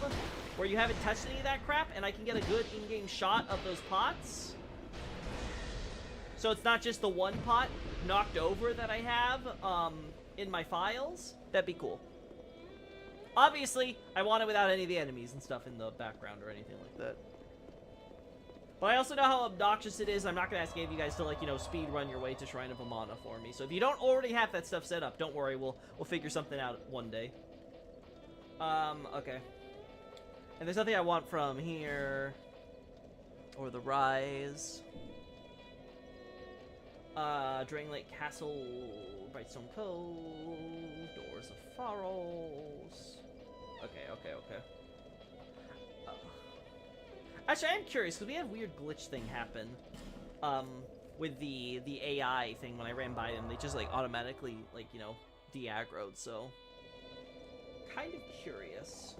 where you haven't touched any of that crap, and I can get a good in-game shot of those pots, so it's not just the one pot knocked over that I have in my files, that'd be cool. Obviously, I want it without any of the enemies and stuff in the background or anything like that. But I also know how obnoxious it is. I'm not going to ask any of you guys to, like, you know, speed run your way to Shrine of Amana for me. So if you don't already have that stuff set up, don't worry. We'll figure something out one day. Okay. And there's nothing I want from here. Or the Rise. Drain Lake Castle. Brightstone Cove. Doors of Pharos. Okay. Actually, I am curious, because we had a weird glitch thing happen, with the AI thing when I ran by them. They just, like, automatically, like, you know, de-aggroed, so... kind of curious.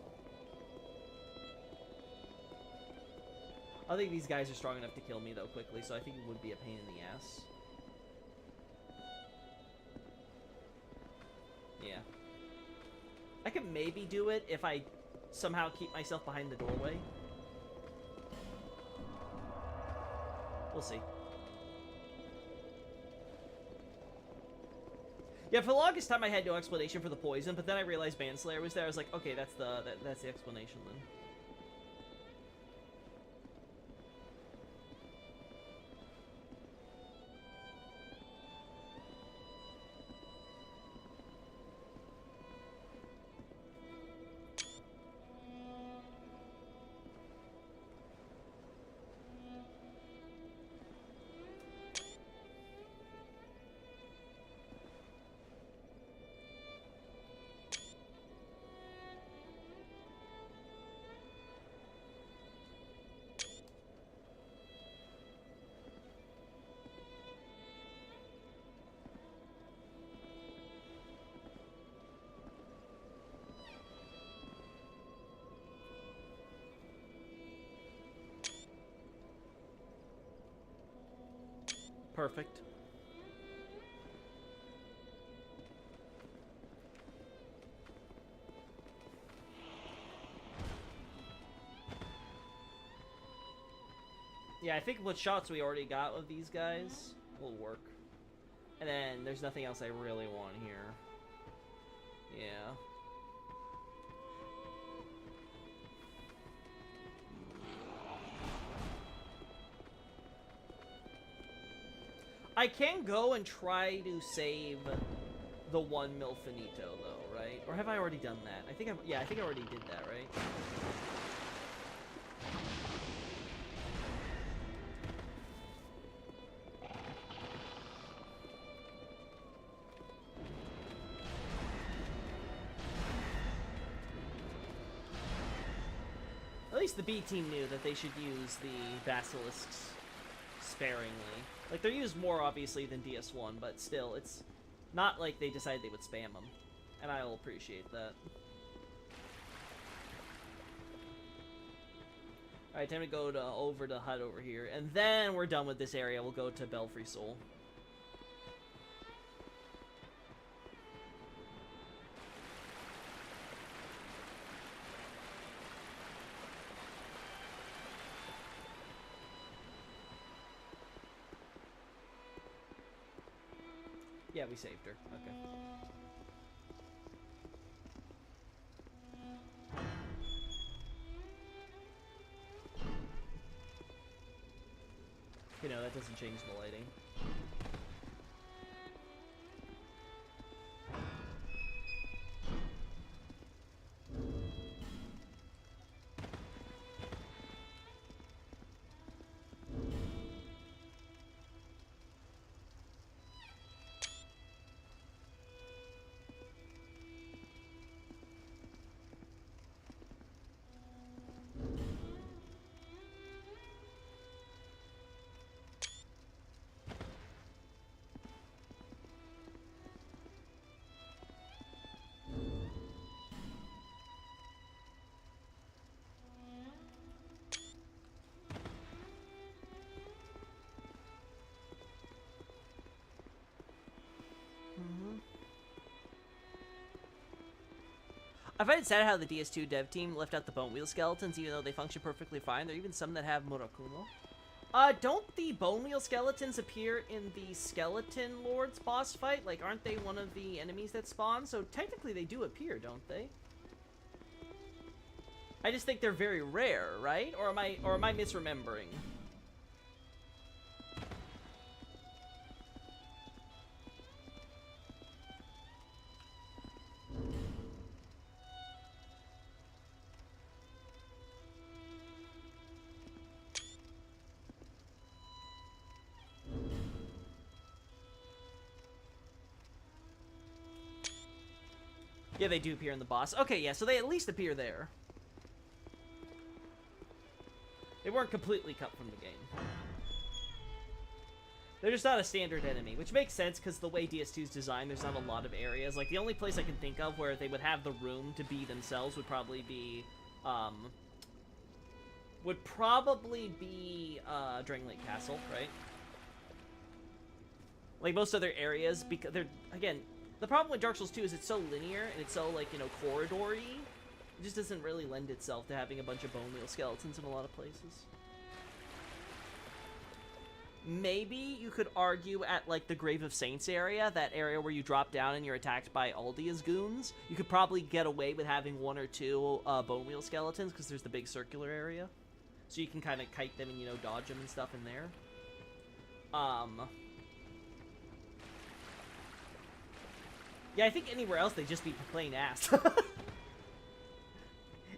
I think these guys are strong enough to kill me, though, quickly, so I think it would be a pain in the ass. Yeah. I could maybe do it if I somehow keep myself behind the doorway. We'll see. Yeah, for the longest time I had no explanation for the poison, but then I realized Manslayer was there. I was like, okay, that's the explanation then. Perfect. Yeah, I think what shots we already got of these guys will work. And then there's nothing else I really want here. Yeah. I can go and try to save the one Milfinito, though, right? Or have I already done that? I think I think I already did that, right? At least the B team knew that they should use the Basilisks sparingly. Like, they're used more, obviously, than DS1, but still, it's not like they decided they would spam them. And I'll appreciate that. Alright, time to go over to hut over here. And then we're done with this area. We'll go to Belfry Soul. Yeah, we saved her. Okay. You know, that doesn't change the lighting. I find it sad how the DS2 dev team left out the bone wheel skeletons, even though they function perfectly fine. There are even some that have Murakumo. Don't the bone wheel skeletons appear in the Skeleton Lord's boss fight? Like, aren't they one of the enemies that spawn? So technically they do appear, don't they? I just think they're very rare, right? Or am I misremembering? Yeah, they do appear in the boss. Okay, yeah, so they at least appear there. They weren't completely cut from the game. They're just not a standard enemy, which makes sense because the way DS2 is designed, there's not a lot of areas. Like, the only place I can think of where they would have the room to be themselves would probably be, Drang Lake Castle, right? Like, most other areas, because they're, again, the problem with Dark Souls 2 is it's so linear, and it's so, like, you know, corridor-y. It just doesn't really lend itself to having a bunch of bone wheel skeletons in a lot of places. Maybe you could argue at, like, the Grave of Saints area, that area where you drop down and you're attacked by Aldia's goons. You could probably get away with having one or two bone wheel skeletons, because there's the big circular area. So you can kind of kite them and, you know, dodge them and stuff in there. Yeah, I think anywhere else they'd just be plain ass.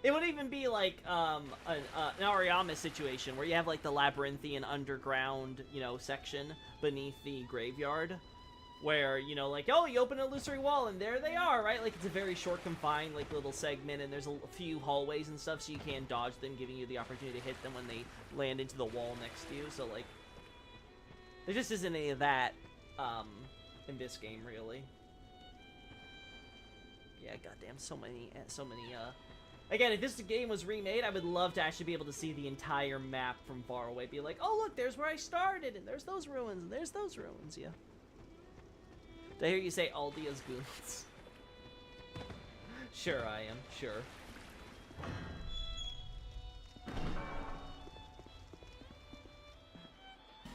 It would even be like an Ariyama situation where you have like the labyrinthian underground, you know, section beneath the graveyard, where, you know, like, oh, you open an illusory wall and there they are, right? Like, it's a very short, confined, like, little segment, and there's a few hallways and stuff, so you can dodge them, giving you the opportunity to hit them when they land into the wall next to you. So, like, there just isn't any of that in this game, really. Yeah, goddamn, so many. Again, if this game was remade, I would love to actually be able to see the entire map from far away. Be like, oh, look, there's where I started, and there's those ruins, and there's those ruins, yeah. Did I hear you say Aldia's goons? Sure, I am, sure.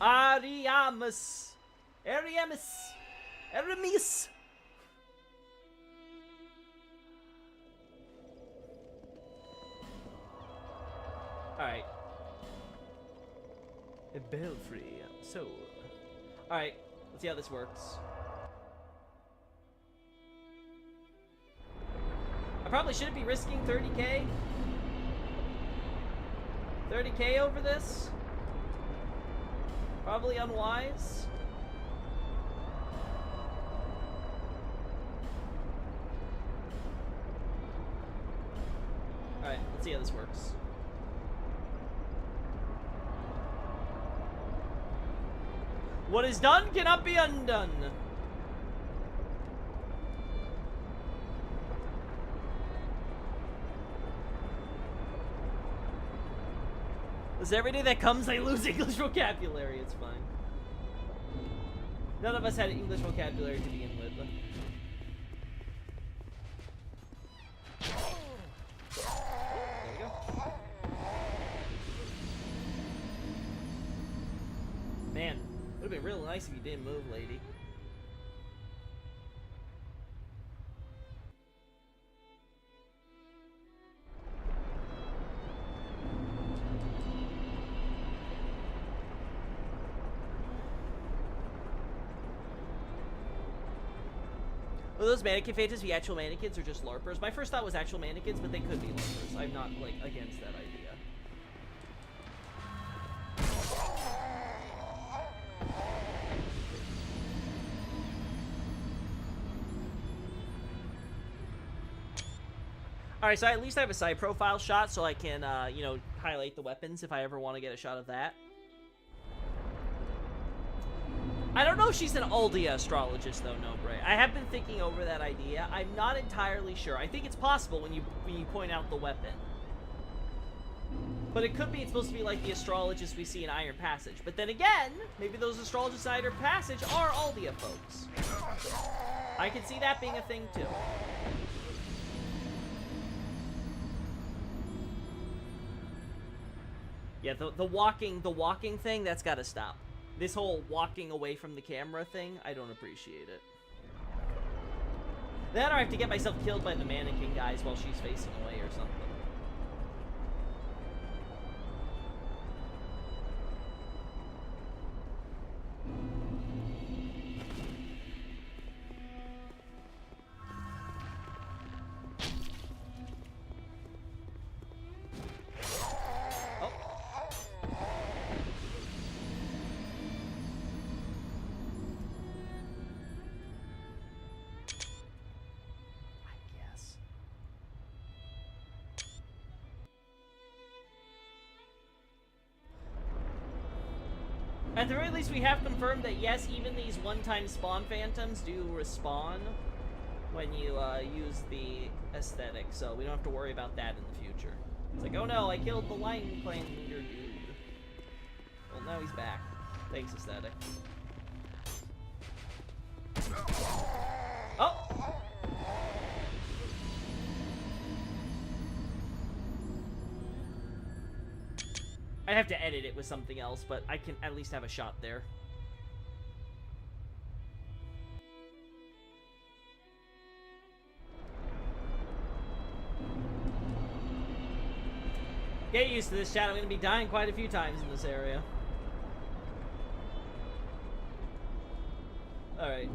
Ariamus! Aramis! Alright. A belfry. So. Alright. Let's see how this works. I probably shouldn't be risking 30k. 30k over this. Probably unwise. Alright, let's see how this works. What is done cannot be undone. Listen, every day that comes, I lose English vocabulary. It's fine. None of us had English vocabulary to begin with. There we go. Man. It would have been real nice if you didn't move, lady. Will those mannequin phases be actual mannequins or just LARPers? My first thought was actual mannequins, but they could be LARPers. I'm not, like, against that idea. Alright, so at least I have a side profile shot so I can, you know, highlight the weapons if I ever want to get a shot of that. I don't know if she's an Aldia astrologist, though, Nobre. I have been thinking over that idea. I'm not entirely sure. I think it's possible when you point out the weapon. But it could be it's supposed to be like the astrologists we see in Iron Passage. But then again, maybe those astrologists in Iron Passage are Aldia folks. I can see that being a thing, too. Yeah, the walking thing, that's gotta stop. This whole walking away from the camera thing, I don't appreciate it. Then I have to get myself killed by the mannequin guys while she's facing away or something. At the very least, we have confirmed that yes, even these one-time spawn phantoms do respawn when you use the aesthetic, so we don't have to worry about that in the future. It's like, oh no, I killed the Lion Clan leader dude. Well, now he's back. Thanks, aesthetic. Oh! I'd have to edit it with something else, but I can at least have a shot there. Get used to this, chat. I'm going to be dying quite a few times in this area. Alright.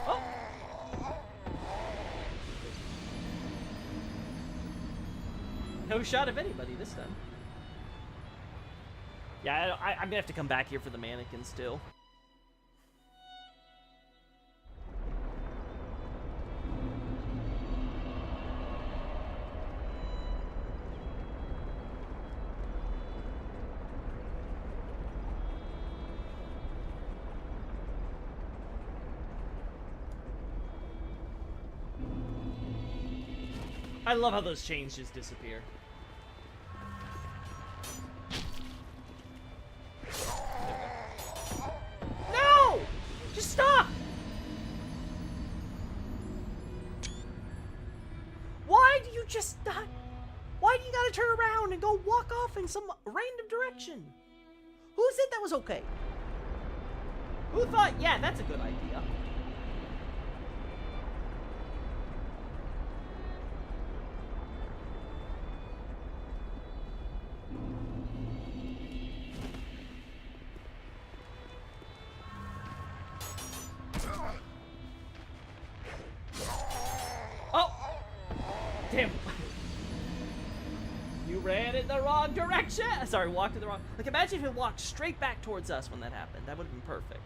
Oh! No shot of anybody this time. Yeah, I'm gonna have to come back here for the mannequins too. I love how those chains just disappear. No! Just stop! Why do you just not? Why do you gotta turn around and go walk off in some random direction? Who said that was okay? Who thought, yeah, that's a good idea? Damn. You ran in the wrong direction. Sorry, walked in the wrong. Like, imagine if it walked straight back towards us when that happened. That would have been perfect.